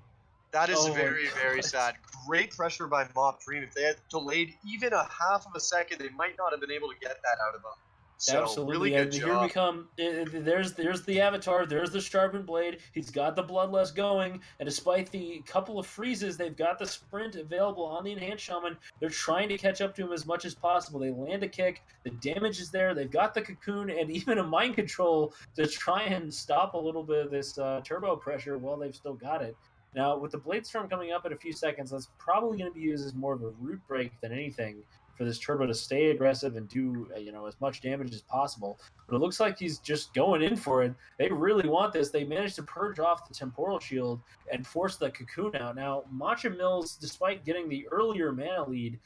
That is very, very sad. Great pressure by Mob Dream. If they had delayed even a half of a second, they might not have been able to get that out of them. So, absolutely, really good and job. Here we come. There's the Avatar. There's the Sharpened Blade. He's got the Bloodlust going, and despite the couple of freezes, they've got the sprint available on the Enhanced Shaman. They're trying to catch up to him as much as possible. They land a kick. The damage is there. They've got the Cocoon and even a Mind Control to try and stop a little bit of this turbo pressure while they've still got it. Now, with the Blade Storm coming up in a few seconds, that's probably going to be used as more of a root break than anything, for this Turbo to stay aggressive and do as much damage as possible. But it looks like he's just going in for it. They really want this. They managed to purge off the Temporal Shield and force the Cocoon out. Now, Matcha Mills, despite getting the earlier mana lead,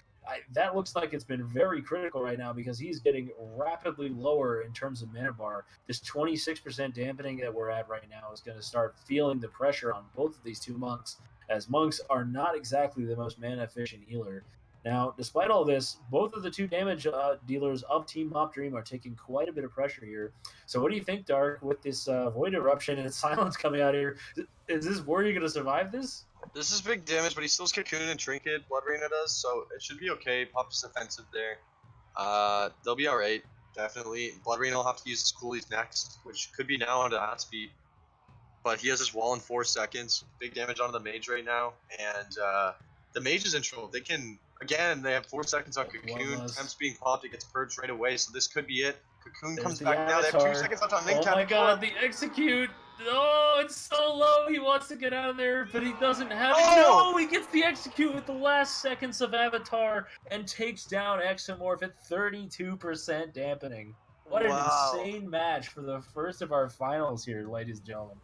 that looks like it's been very critical right now because he's getting rapidly lower in terms of mana bar. This 26% dampening that we're at right now is going to start feeling the pressure on both of these 2 monks, as monks are not exactly the most mana efficient healer. Now, despite all this, both of the 2 damage dealers of Team Mob Dream are taking quite a bit of pressure here. So what do you think, Dark, with this Void Eruption and Silence coming out here? Is this Warrior going to survive this? This is big damage, but he still has Cocoon and Trinket. Blood Rainer does, so it should be okay. Pop's defensive there. They'll be alright, definitely. Blood Rainer will have to use his coolies next, which could be now onto Hot Speed. But he has his wall in 4 seconds. Big damage onto the Mage right now. And the Mage is in trouble. They can... Again, they have 4 seconds on Cocoon. Temps being popped, it gets purged right away, so this could be it. Cocoon comes back now. They have 2 seconds left on Link Tap. Oh my god, the execute! Oh, it's so low. He wants to get out of there, but he doesn't have it. No, he gets the execute with the last seconds of Avatar and takes down Exomorph at 32% dampening. What an insane match for the first of our finals here, ladies and gentlemen.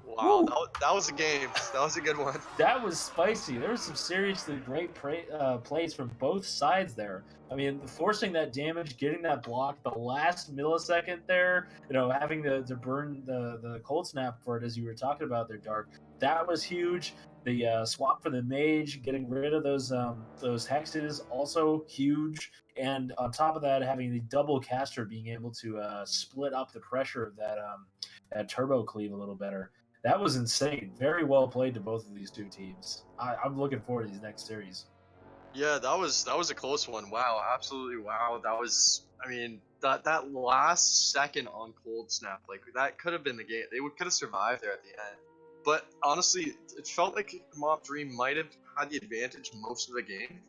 Wow, that was a game. That was a good one. That was spicy. There was some seriously great plays from both sides there. I mean, forcing that damage, getting that block, the last millisecond there, having to burn the cold snap for it, as you were talking about there, Dark. That was huge. The swap for the Mage, getting rid of those hexes, also huge. And on top of that, having the double caster being able to split up the pressure of that turbo cleave a little better. That was insane. Very well played to both of these 2 teams. I'm looking forward to these next series. Yeah, that was a close one. Wow, absolutely wow. That was, I mean, that last second on cold snap, like that could have been the game. They could have survived there at the end. But honestly, it felt like Mob Dream might have had the advantage most of the game.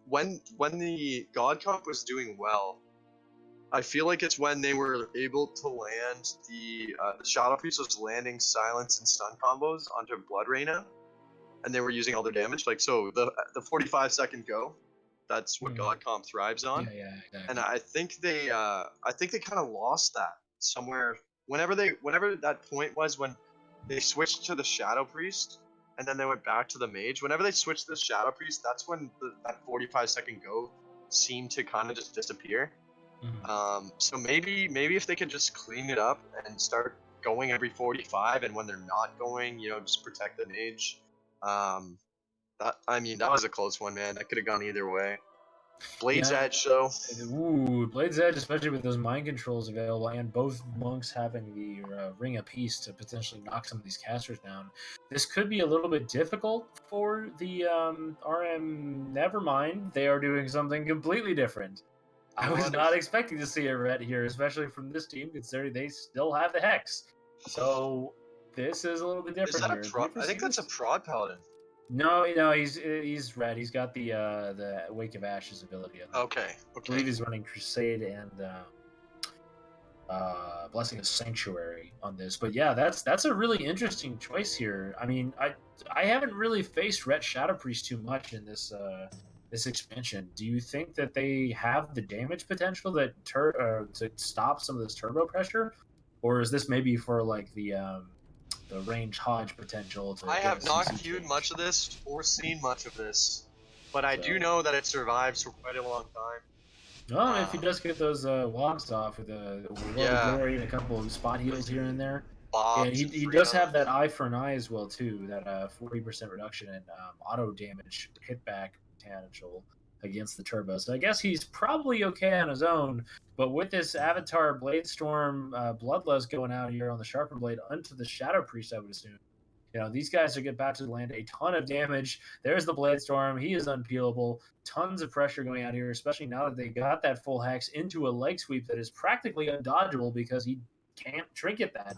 When the God Comp was doing well, I feel like it's when they were able to land the Shadow Priest was landing silence and stun combos onto Blood Raina, and they were using all their damage. Like so, the 45-second go, that's what God Comp thrives on. Yeah, exactly. And I think they kind of lost that somewhere. Whenever that point was when they switched to the Shadow Priest, and then they went back to the mage. Whenever they switched to the Shadow Priest, that's when that 45-second go seemed to kind of just disappear. So maybe if they could just clean it up and start going every 45, and when they're not going, just protect the mage. That was a close one, man. That could have gone either way. Blade's Edge, though. Ooh, Blade's Edge, especially with those mind controls available, and both monks having the Ring of Peace to potentially knock some of these casters down. This could be a little bit difficult for the RM. Nevermind, they are doing something completely different. I was not expecting to see a red here, especially from this team, considering they still have the Hex. So this is a little bit different. Is that I think that's a Prod Paladin. No, he's red. He's got the Wake of Ashes ability. Okay. I believe he's running Crusade and Blessing of Sanctuary on this. But yeah, that's a really interesting choice here. I mean, I haven't really faced Ret Shadow Priest too much in this this expansion. Do you think that they have the damage potential that to stop some of this turbo pressure, or is this maybe for like the range Hodge potential? I have not queued much of this or seen much of this, but I do know that it survives for quite a long time. Oh, if he does get those wogs off with a glory and a couple of spot heals here and there. Yeah, he does have that eye for an eye as well too. That 40% reduction in auto damage hitback potential against the turbo. So I guess he's probably okay on his own. But with this Avatar Bladestorm Bloodlust going out here on the Sharpened Blade onto the Shadow Priest, I would assume. These guys are about to land a ton of damage. There's the Bladestorm. He is unpeelable. Tons of pressure going out here, especially now that they got that full hex into a leg sweep that is practically undodgeable because he can't trinket that.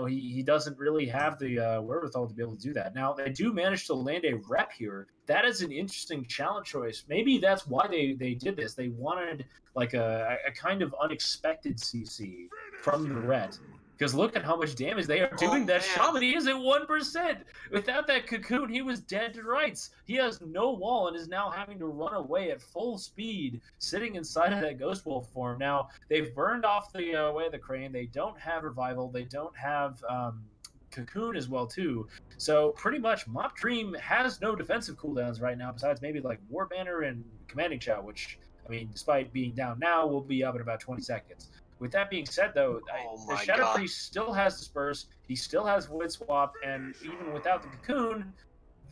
He doesn't really have the wherewithal to be able to do that. Now, they do manage to land a rep here. That is an interesting challenge choice. Maybe that's why they did this. They wanted like a kind of unexpected CC from the ret. Because look at how much damage they are doing. That Shaman, he is at 1%. Without that cocoon, he was dead to rights. He has no wall and is now having to run away at full speed, sitting inside of that Ghost Wolf form. Now, they've burned off the way of the Crane. They don't have Revival. They don't have Cocoon as well, too. So, pretty much, Mop Dream has no defensive cooldowns right now, besides maybe like War Banner and Commanding Shout, which, despite being down now, will be up in about 20 seconds. With that being said, though, the Shadow Priest still has Disperse, he still has Void Swap, and even without the Cocoon,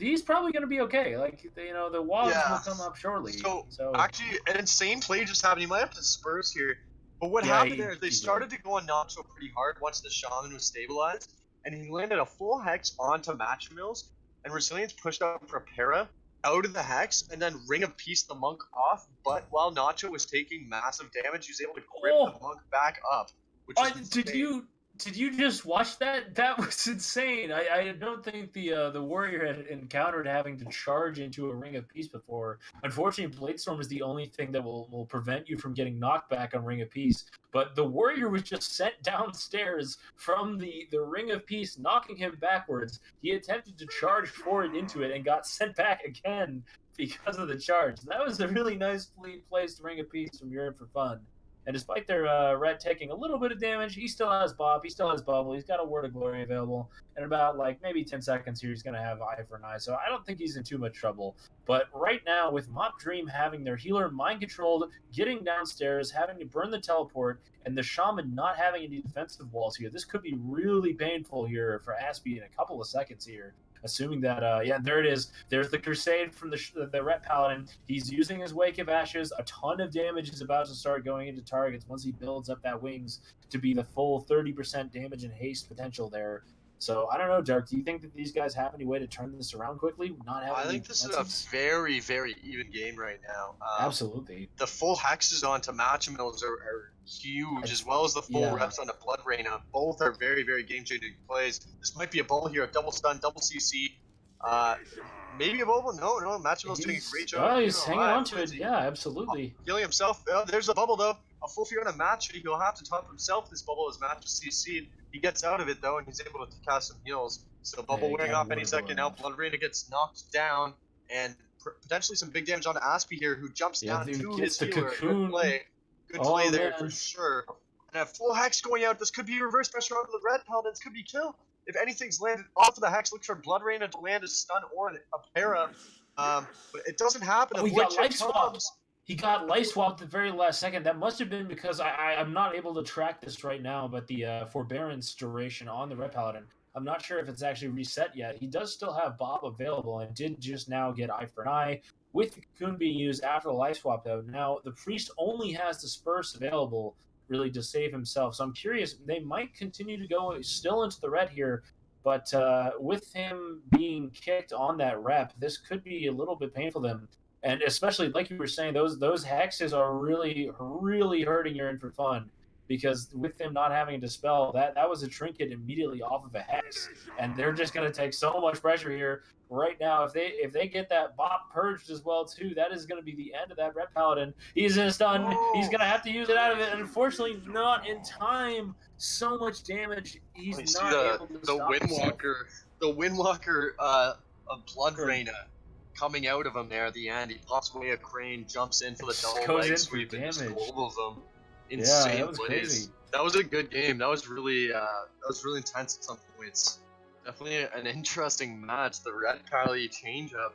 he's probably going to be okay. Like, the walls will come up shortly. So, actually, an insane play just happened. He might have to Disperse here. But what happened there is they started to go on Nacho pretty hard once the Shaman was stabilized, and he landed a full Hex onto Match Mills, and Resilience pushed up for Para out of the Hex, and then Ring of Peace the Monk off, but while Nacho was taking massive damage, he was able to grip the Monk back up. Did you just watch that? That was insane. I don't think the warrior had encountered having to charge into a Ring of Peace before. Unfortunately, Bladestorm is the only thing that will prevent you from getting knocked back on Ring of Peace. But the warrior was just sent downstairs from the Ring of Peace, knocking him backwards. He attempted to charge forward into it and got sent back again because of the charge. That was a really nice placed Ring of Peace from Europe for fun. And despite their ret taking a little bit of damage, he still has Bop, he still has Bubble, he's got a Word of Glory available. And about maybe 10 seconds here, he's going to have Eye for an Eye. So I don't think he's in too much trouble. But right now, with Mop Dream having their healer mind-controlled, getting downstairs, having to burn the teleport, and the Shaman not having any defensive walls here, this could be really painful here for Aspie in a couple of seconds here. Assuming that, there it is. There's the Crusade from the Ret Paladin. He's using his Wake of Ashes. A ton of damage is about to start going into targets once he builds up that Wings to be the full 30% damage and haste potential there. So, I don't know, Dark. Do you think that these guys have any way to turn this around quickly? I think this is a very, very even game right now. Absolutely. The full hexes onto Match Mills are huge, as well as the full reps on the Blood Rain. Both are very, very game-changing plays. This might be a bubble here, a double stun, double CC. Maybe a bubble? No, Match Mills doing a great job. Oh, he's hanging on to it. Yeah, absolutely. Healing himself. There's a bubble, though. A full fear on a Match. He'll have to top himself this bubble as Match is CC'd. He gets out of it, though, and he's able to cast some heals. So bubble wearing off any second now. Blood Rain gets knocked down, and potentially some big damage on Aspie here, who jumps down to his healer. Cocoon. Good play there for sure. And a full hex going out. This could be reverse pressure onto the Red Paladins. Could be kill. if anything's landed off of the Hex, look for Blood Rain to land a stun or a para. But it doesn't happen. Oh, A he void got chip life swapped. comes. He got life swapped at the very last second. That must have been because I'm not able to track this right now, but the forbearance duration on the Red Paladin, I'm not sure if it's actually reset yet. He does still have Bob available and did just now get Eye for an Eye with the Cocoon being used after the life swap, though. Now, the Priest only has Disperse available really to save himself. So I'm curious, they might continue to go still into the red here, but with him being kicked on that rep, this could be a little bit painful to them. And especially like you were saying, those hexes are really hurting your Infant Fun, because with them not having a dispel, that was a trinket immediately off of a hex, and they're just going to take so much pressure here right now. If they get that bop purged as well too, that is going to be the end of that Red Paladin. He's in a stun. He's going to have to use it out of it, and unfortunately not in time. So much damage. He's not able to stop himself. The Windwalker of Blood Rain coming out of him there at the end. He pops away a crane, jumps in for the double leg sweep, and just globals him. Insane that was plays. Crazy. That was a good game. That was really intense at some points. Definitely an interesting match. The Red Pally changeup.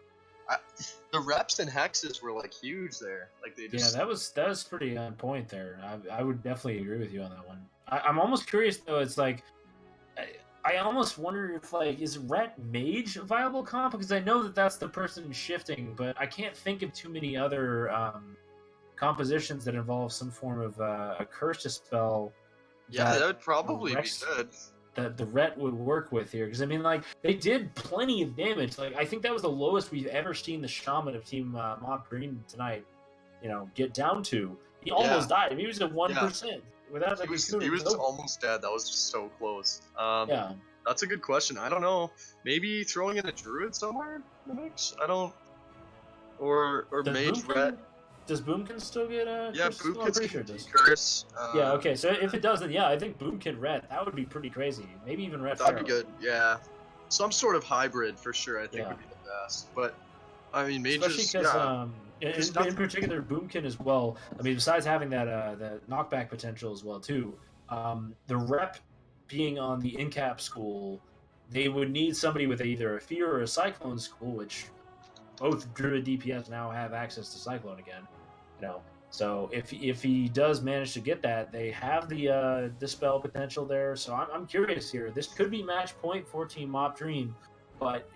The reps and hexes were like huge there. Like they just that was pretty on point there. I would definitely agree with you on that one. I'm almost curious though. It's like I almost wonder if like is Ret Mage a viable comp, because I know that that's the person shifting, but I can't think of too many other compositions that involve some form of a curse dispel. Yeah, that would probably be good. That the Ret would work with here, because I mean, like they did plenty of damage. Like I think that was the lowest we've ever seen the Shaman of Team Mob Green tonight, get down to. He almost died. I mean, he was at 1%. Without he was almost dead. That was just so close. Yeah, that's a good question. I don't know. Maybe throwing in a druid somewhere in the mix. I don't. Or mage ret. Does Boomkin still get a curse? Yeah, Boomkin sure does. Curse. Yeah. Okay. So if it does, then yeah, I think Boomkin ret. That would be pretty crazy. Maybe even ret. That'd be good. Yeah. Some sort of hybrid for sure. I think would be the best. But I mean, mages. Especially because in particular, Boomkin as well. I mean, besides having that the knockback potential as well too, the rep being on the Incap school, they would need somebody with either a Fear or a Cyclone school, which both Druid DPS now have access to Cyclone again. So if he does manage to get that, they have the dispel potential there. So I'm curious here. This could be match point for Team Mob Dream, but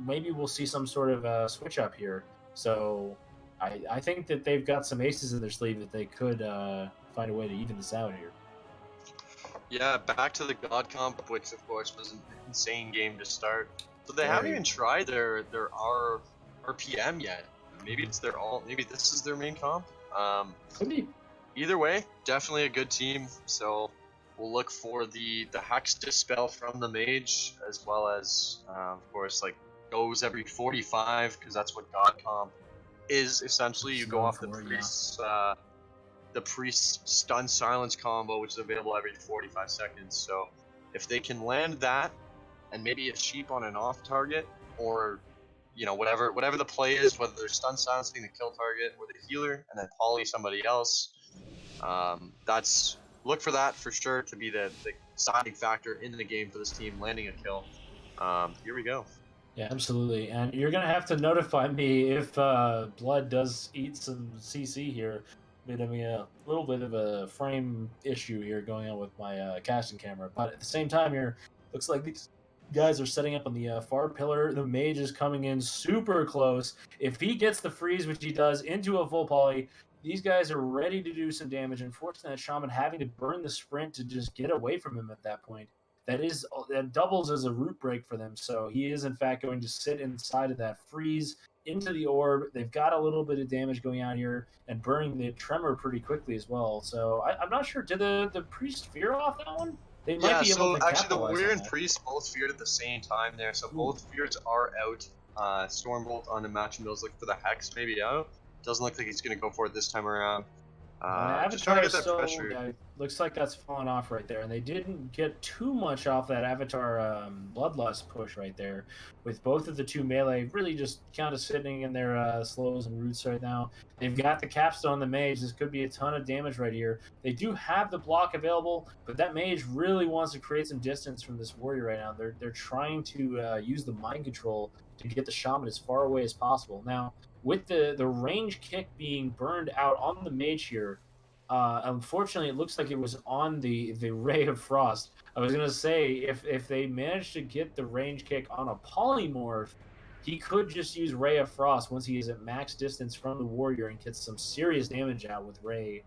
maybe we'll see some sort of switch up here. So I think that they've got some aces in their sleeve that they could find a way to even this out here. Yeah, back to the God Comp, which of course was an insane game to start. So they haven't even tried their RPM yet. Maybe it's maybe this is their main comp. Could be. Either way, definitely a good team. So we'll look for the Hex Dispel from the Mage, as well as of course like goes every 45, because that's what God Comp is essentially. You go off the priest's stun silence combo, which is available every 45 seconds. So if they can land that and maybe a sheep on an off target, or whatever the play is, whether they're stun silencing the kill target or the healer and then poly somebody else, look for that for sure to be the deciding factor in the game for this team landing a kill. Here we go. Yeah, absolutely. And you're going to have to notify me if Blood does eat some CC here. I mean, a little bit of a frame issue here going on with my casting camera. But at the same time here, looks like these guys are setting up on the far pillar. The Mage is coming in super close. If he gets the freeze, which he does, into a full poly, these guys are ready to do some damage. Unfortunately, that Shaman having to burn the sprint to just get away from him at that point. That doubles as a root break for them. So he is, in fact, going to sit inside of that freeze into the orb. They've got a little bit of damage going on here and burning the Tremor pretty quickly as well. So I'm not sure. Did the Priest fear off that one? They might be able to actually, the Warrior and Priest both feared at the same time there. So both fears are out. Stormbolt on the Match and Mills looking for the Hex maybe out. Doesn't look like he's going to go for it this time around. Just trying to Avatar get is that so pressure. looks like that's fallen off right there, and they didn't get too much off that Avatar Bloodlust push right there, with both of the two melee really just kind of sitting in their slows and roots right now. They've got the capstone, the mage. This could be a ton of damage right here. They do have the block available, but that mage really wants to create some distance from this warrior right now. They're trying to use the mind control to get the shaman as far away as possible. Now, with the range kick being burned out on the mage here, unfortunately, it looks like it was on the Ray of Frost. I was gonna say if they managed to get the range kick on a polymorph, he could just use Ray of Frost once he is at max distance from the warrior and gets some serious damage out with Ray,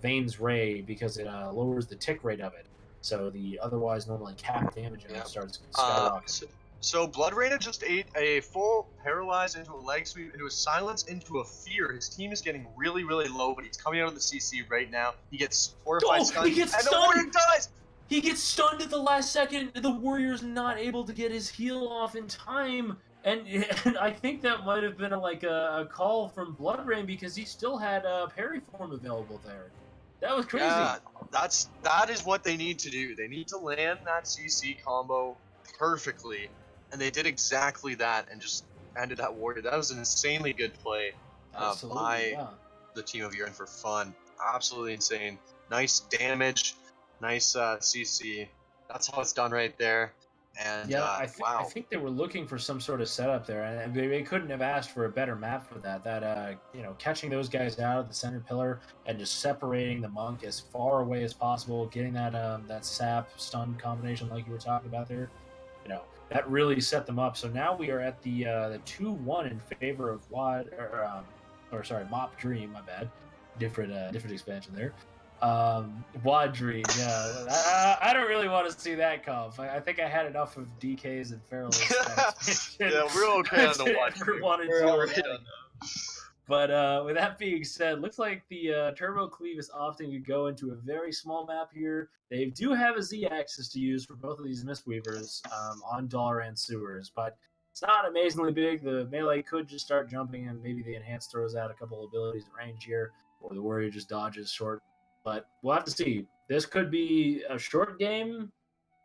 Vane's Ray, because it lowers the tick rate of it. So the otherwise normally capped damage on it starts skyrocketing. So Blood Raina just ate a full paralyze into a leg sweep, into a silence, into a fear. His team is getting really, really low, but he's coming out of the CC right now. He gets 4 or 5 stuns, He gets and stunned! the warrior dies! He gets stunned at the last second. The warrior's not able to get his heal off in time. And I think that might have been a call from Blood Rain because he still had parry form available there. That was crazy. Yeah, that is what they need to do. They need to land that CC combo perfectly, and they did exactly that and just ended that warrior. That was an insanely good play by the team of You're In For Fun. Absolutely insane. Nice damage, nice CC. That's how it's done right there. And yeah, wow. I think they were looking for some sort of setup there, and they couldn't have asked for a better map for that. That catching those guys out of the center pillar and just separating the monk as far away as possible, getting that sap stun combination like you were talking about there. That really set them up. So now we are at the 2-1 in favor of Mop Dream. My bad, different expansion there. Wad Dream. Yeah, I don't really want to see that comp. I think I had enough of DKs and Ferals. Yeah, we're okay on the Wad Dream. We're all right on that. But with that being said, looks like the Turbo Cleave is opting to go into a very small map here. They do have a Z-axis to use for both of these Mistweavers on Dalaran Sewers, but it's not amazingly big. The melee could just start jumping, and maybe the Enhanced throws out a couple of abilities at range here, or the Warrior just dodges short. But we'll have to see. This could be a short game,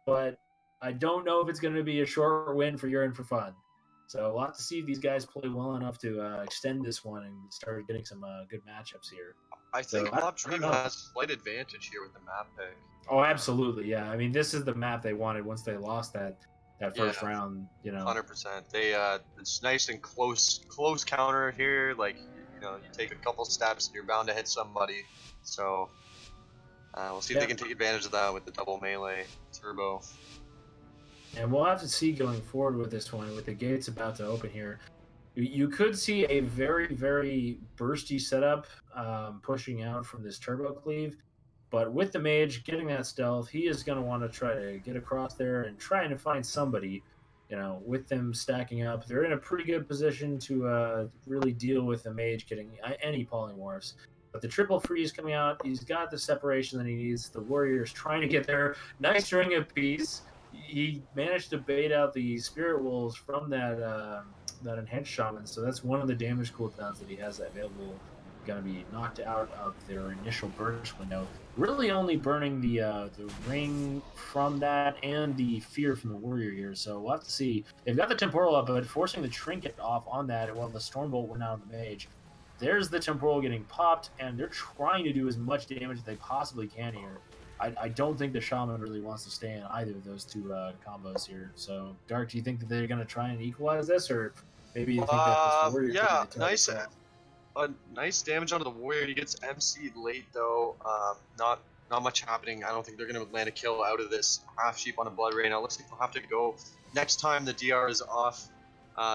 but I don't know if it's going to be a short win for You're In For Fun. So we'll have to see if these guys play well enough to extend this one and start getting some good matchups here. I think Mop Dream has slight advantage here with the map pick. Oh, absolutely, yeah. I mean, this is the map they wanted once they lost that first round. 100%. They it's nice and close counter here. Like you take a couple steps and you're bound to hit somebody. So we'll see if they can take advantage of that with the double melee turbo. And we'll have to see going forward with this one, with the gates about to open here. You could see a very, very bursty setup pushing out from this Turbo Cleave. But with the mage getting that stealth, he is going to want to try to get across there and trying to find somebody, with them stacking up. They're in a pretty good position to really deal with the mage getting any polymorphs. But the triple freeze coming out, he's got the separation that he needs. The warrior's trying to get there. Nice ring of peace. He managed to bait out the spirit wolves from that enhanced shaman, so that's one of the damage cooldowns that he has available. Going to be knocked out of their initial burst window. Really only burning the ring from that and the fear from the warrior here. So we'll have to see. They've got the temporal up, but forcing the trinket off on that while the stormbolt went out on the mage. There's the temporal getting popped, and they're trying to do as much damage as they possibly can here. I don't think the shaman really wants to stay in either of those two combos here. So, Dark, do you think that they're going to try and equalize this, or maybe you think that this warrior nice damage onto the warrior. He gets MC'd late though. Not much happening. I don't think they're going to land a kill out of this half sheep on a Blood Rain. Now looks like they'll have to go next time the DR is off.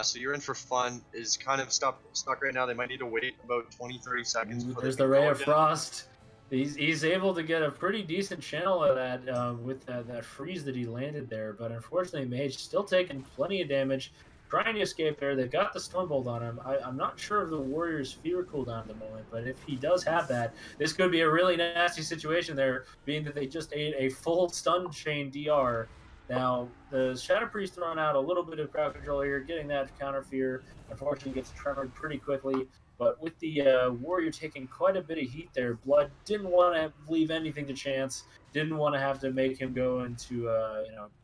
So You're In For Fun is kind of stuck right now. They might need to wait about 20-30 seconds. There's the Ray of Frost. He's able to get a pretty decent channel of that with that freeze that he landed there, but unfortunately Mage still taking plenty of damage, trying to escape there. They've got the Stormbolt on him. I'm not sure of the Warrior's fear cooldown at the moment, but if he does have that, this could be a really nasty situation there, being that they just ate a full stun chain DR. Now, the Shadow Priest throwing out a little bit of crowd control here, getting that counter fear. Unfortunately, gets tremored pretty quickly. But with the Warrior taking quite a bit of heat there, Blood didn't want to leave anything to chance. Didn't want to have to make him go into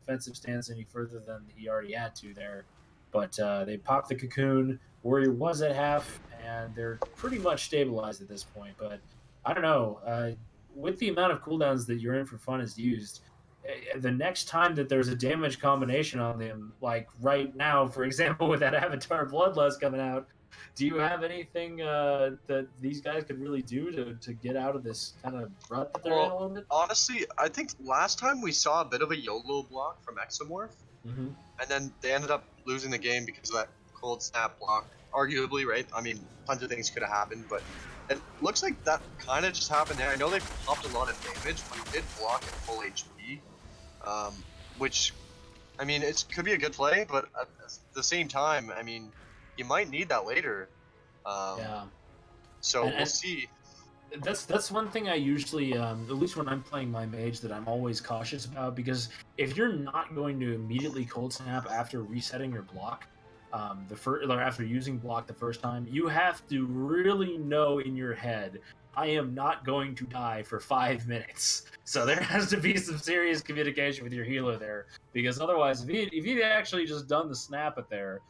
defensive stance any further than he already had to there. But they popped the cocoon. Warrior was at half, and they're pretty much stabilized at this point. But I don't know. With the amount of cooldowns that You're In For Fun is used, the next time that there's a damage combination on them, like right now, for example, with that Avatar Bloodlust coming out, do you have anything that these guys could really do to get out of this kind of rut that they're in a little bit? Honestly, I think last time we saw a bit of a YOLO block from Exomorph, Mm-hmm. and then they ended up losing the game because of that cold snap block. Arguably, right? I mean, tons of things could have happened, but it looks like that kind of just happened there. I know they popped a lot of damage, but he did block at full HP, which, I mean, it could be a good play, but at the same time, I mean, you might need that later. Yeah. So we'll see. That's one thing I usually, at least when I'm playing my mage, that I'm always cautious about, because if you're not going to immediately cold snap after resetting your block, after using block the first time, you have to really know in your head, I am not going to die for 5 minutes. So there has to be some serious communication with your healer there, because otherwise, if he'd actually just done the snap it there,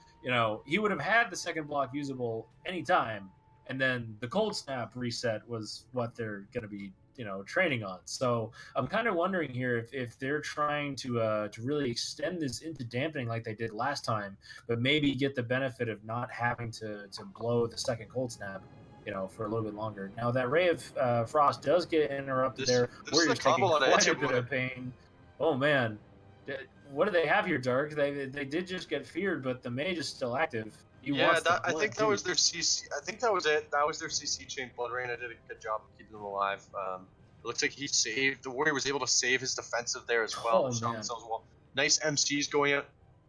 he would have had the second block usable anytime, and then the cold snap reset was what they're going to be training on. So I'm kind of wondering here if they're trying to really extend this into dampening like they did last time, but maybe get the benefit of not having to blow the second cold snap for a little bit longer. Now that Ray of Frost does get interrupted there, Warrior's taking quite a bit of pain. Oh man, what do they have here, Dark? They did just get feared, but the mage is still active. I think that was their CC. I think that was it. That was their CC chain. Bloodraina did a good job of keeping them alive. It looks like he saved. The Warrior was able to save his defensive there as well. Nice MCs going out.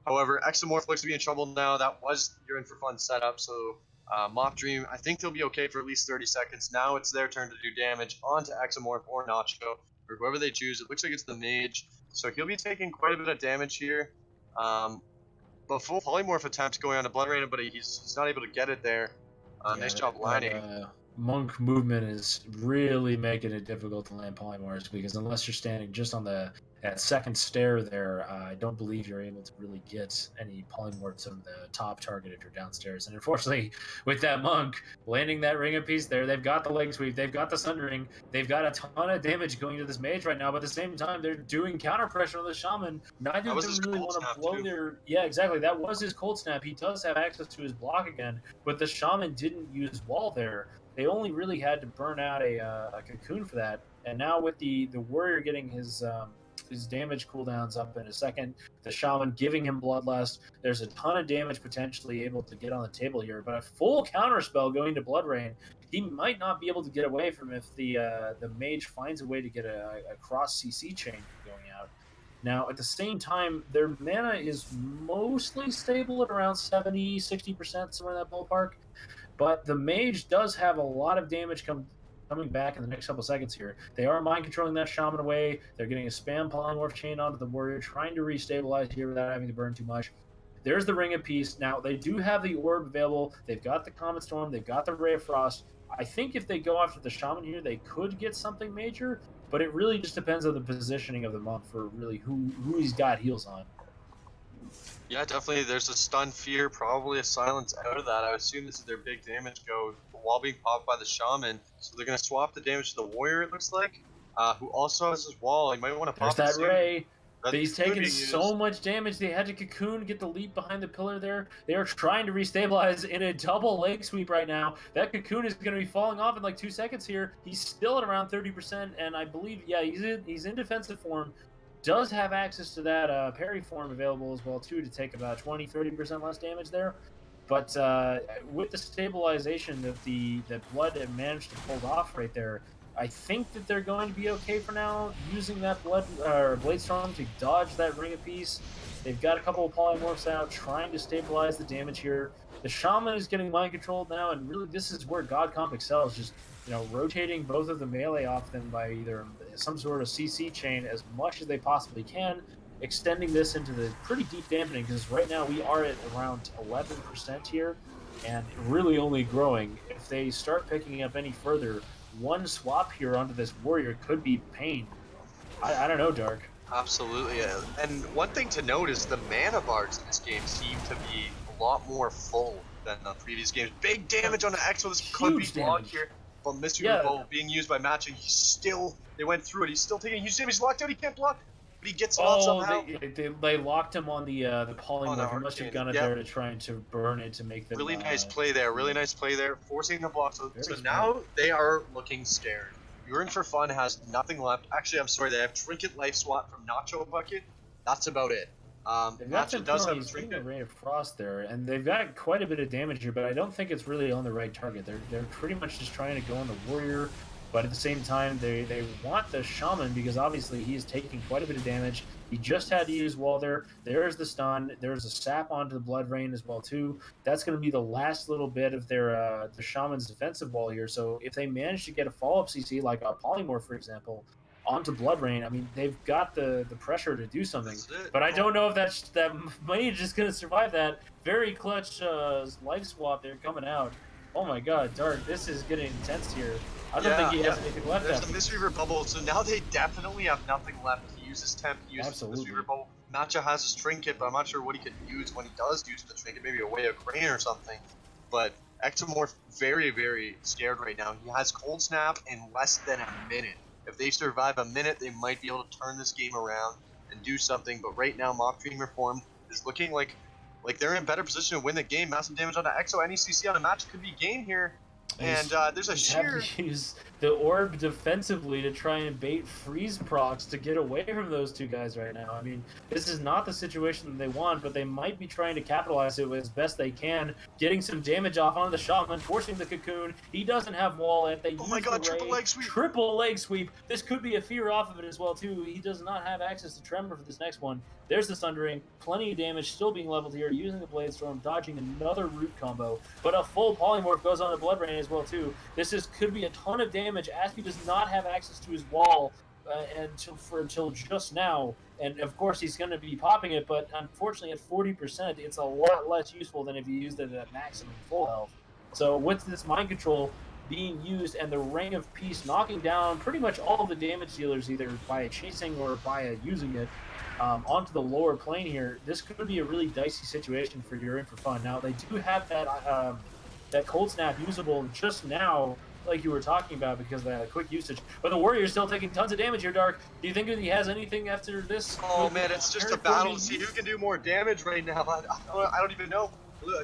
However, Exomorph looks to be in trouble now. That was You're In For Fun setup. So Mop Dream, I think they'll be okay for at least 30 seconds. Now it's their turn to do damage onto Exomorph or Nacho, or whoever they choose. It looks like it's the Mage. So he'll be taking quite a bit of damage here. But full polymorph attempt going on to Bloodraina, but he's not able to get it there. Nice job landing. Monk movement is really making it difficult to land polymorphs, because unless you're standing just on that second stair there, I don't believe you're able to really get any polymorphs on the top target if you're downstairs. And unfortunately, with that Monk landing that ring of peace there, they've got the leg sweep, they've got the sundering, they've got a ton of damage going to this mage right now, but at the same time, they're doing counter pressure on the shaman. Neither of them really want to blow their... Yeah, exactly. That was his cold snap. He does have access to his block again, but the shaman didn't use wall there. They only really had to burn out a cocoon for that. And now with the Warrior getting his damage cooldowns up in a second, the Shaman giving him Bloodlust, there's a ton of damage potentially able to get on the table here. But a full counterspell going to Blood Rain, he might not be able to get away from if the Mage finds a way to get a cross CC chain going out. Now, at the same time, their mana is mostly stable at around 70, 60%, somewhere in that ballpark. But the Mage does have a lot of damage coming back in the next couple seconds here. They are mind controlling that Shaman away. They're getting a spam polymorph chain onto the Warrior, trying to restabilize here without having to burn too much. There's the Ring of Peace. Now, they do have the Orb available. They've got the Comet Storm. They've got the Ray of Frost. I think if they go after the Shaman here, they could get something major, but it really just depends on the positioning of the Monk for really who he's got heals on. Yeah, definitely. There's a stun fear, probably a silence out of that. I would assume this is their big damage go, while being popped by the Shaman. So they're going to swap the damage to the Warrior, it looks like, who also has his wall. He might want to pop that Ray. But he's taking so much damage. They had to cocoon, get the leap behind the pillar there. They are trying to restabilize in a double leg sweep right now. That cocoon is going to be falling off in like 2 seconds here. He's still at around 30%, and I believe, yeah, he's in defensive form. Does have access to that parry form available as well, too, to take about 20-30% less damage there. But with the stabilization that Blood had managed to pull off right there, I think that they're going to be okay for now, using that Blade Storm to dodge that Ring of Peace. They've got a couple of polymorphs out, trying to stabilize the damage here. The Shaman is getting mind controlled now, and really this is where God Comp excels, just rotating both of the melee off them by either some sort of CC chain as much as they possibly can, extending this into the pretty deep dampening, because right now we are at around 11% here, and really only growing. if they start picking up any further, one swap here onto this warrior could be pain. I don't know, Dark. Absolutely. And one thing to note is the mana bars in this game seem to be a lot more full than the previous games. Big damage on the Exo. This could be Huge blocked damage. here. But Mistweaver Yeah. Bow being used by matching, they went through it. He's still taking huge damage. He's locked out. He can't block. But he gets it off Oh, somehow. they locked him on the polymorph. the He must have Arcane. gone it Yep. there to try to burn it to make them. Really nice play there. Really nice play there. Forcing the block. So Very now they are looking scared. You're in for fun has nothing left. Actually, I'm sorry. They have Trinket Life Swap from Nacho Bucket. That's about it. They've got Nacho does have a he's getting a Trinket. Ray of Frost there, and they've got quite a bit of damage here, but I don't think it's really on the right target. They're pretty much just trying to go on the warrior, but at the same time, they want the shaman because obviously he is taking quite a bit of damage. He just had to use wall there. There's the stun. There's a sap onto the blood rain as well too. That's going to be the last little bit of their the shaman's defensive wall here. So if they manage to get a follow-up CC like a polymorph, for example, onto blood rain, I mean they've got the pressure to do something. But I don't know if that Mage is going to survive that. Very clutch life swap there coming out. Oh my god, Dark, this is getting intense here. I don't think he has anything left. There's the Mistweaver Bubble, so now they definitely have nothing left. He uses Temp, he uses the Absolutely. Mistweaver Bubble. Matcha has his Trinket, but I'm not sure what he could use when he does use the Trinket, maybe a Way of Crane or something. But Ectomorph very, very scared right now. He has Cold Snap in less than a minute. If they survive a minute, they might be able to turn this game around and do something. But right now, Mock Dream Reformed is looking like they're in a better position to win the game. Massive damage on the Exo. Any CC on a match could be game here. And there's a sheer... Have to use the orb defensively to try and bait freeze procs to get away from those two guys right now. I mean, this is not the situation that they want, but they might be trying to capitalize it as best they can, getting some damage off on the shaman, forcing the cocoon. He doesn't have wall at. Oh my god, triple leg sweep! Triple leg sweep. This could be a fear off of it as well too. He does not have access to Tremor for this next one. There's the Sundering. Plenty of damage still being leveled here, using the Blade Storm, dodging another root combo. But a full polymorph goes on the Blood Rain as well too. This could be a ton of damage. Aspie does not have access to his wall until just now, and of course he's going to be popping it. But unfortunately, at 40%, it's a lot less useful than if you used it at maximum full health. So with this mind control being used and the Ring of Peace knocking down pretty much all the damage dealers, either by chasing or by using it onto the lower plane here, this could be a really dicey situation for You're In For Fun. Now they do have that Cold Snap usable just now, like you were talking about, because of that quick usage. But the Warrior's still taking tons of damage here, Dark. Do you think that he has anything after this? Oh man, it's just a battle to see who can do more damage right now. I don't even know.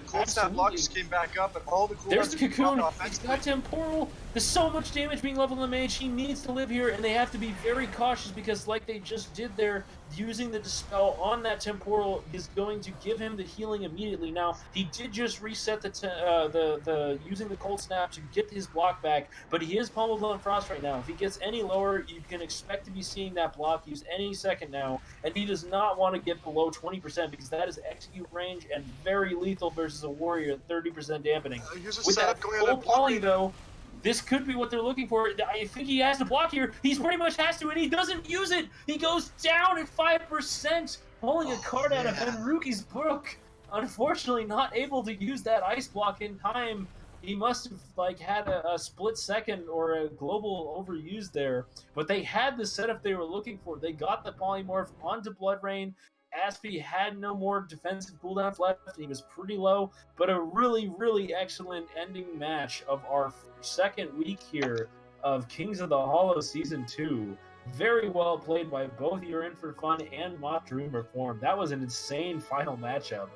Cold Snap block just came back up, and all the cooldowns. There's the cocoon. He's got temporal. There's so much damage being leveled in the mage. He needs to live here, and they have to be very cautious because, like they just did there, using the dispel on that temporal is going to give him the healing immediately. Now he did just reset the using the cold snap to get his block back, but he is pummeled on frost right now. If he gets any lower, you can expect to be seeing that block used any second now, and he does not want to get below 20% because that is execute range and very lethal versus a warrior at 30% dampening. With that full poly though, this could be what they're looking for. I think he has to block here. He pretty much has to, and he doesn't use it. He goes down at 5%, pulling a card out of Henruki's book. Unfortunately, not able to use that ice block in time. He must have had a split second or a global overused there. But they had the setup they were looking for. They got the polymorph onto Blood Rain. Aspie had no more defensive cooldowns left. He was pretty low, but a really, really excellent ending match of our second week here of Kings of the Hollow Season 2. Very well played by both You're In For Fun and Mock Dream Reform. That was an insane final matchup.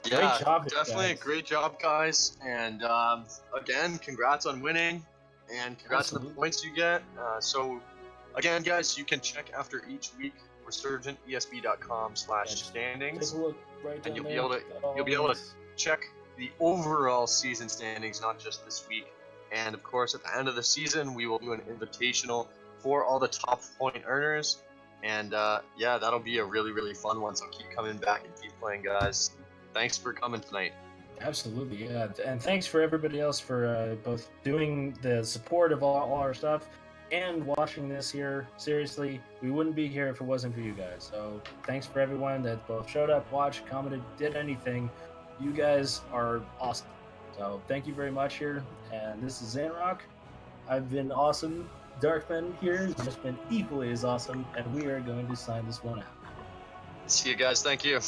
Yeah, great job, definitely guys. a great job, guys. And again, congrats on winning, and congrats on the points you get. So, again, guys, you can check after each week resurgentesb.com/standings. Take a look right down And you'll there. be able to check the overall season standings, not just this week. And of course, at the end of the season, we will do an invitational for all the top point earners. And yeah, that'll be a really, really fun one. So keep coming back and keep playing, guys. Thanks for coming tonight. Absolutely, yeah. And thanks for everybody else for both doing the support of all our stuff and watching this here. Seriously, we wouldn't be here if it wasn't for you guys. So thanks for everyone that both showed up, watched, commented, did anything. You guys are awesome. So thank you very much here, and this is Zanrock. I've been awesome. Darkman here has just been equally as awesome, and we are going to sign this one out. See you guys. Thank you.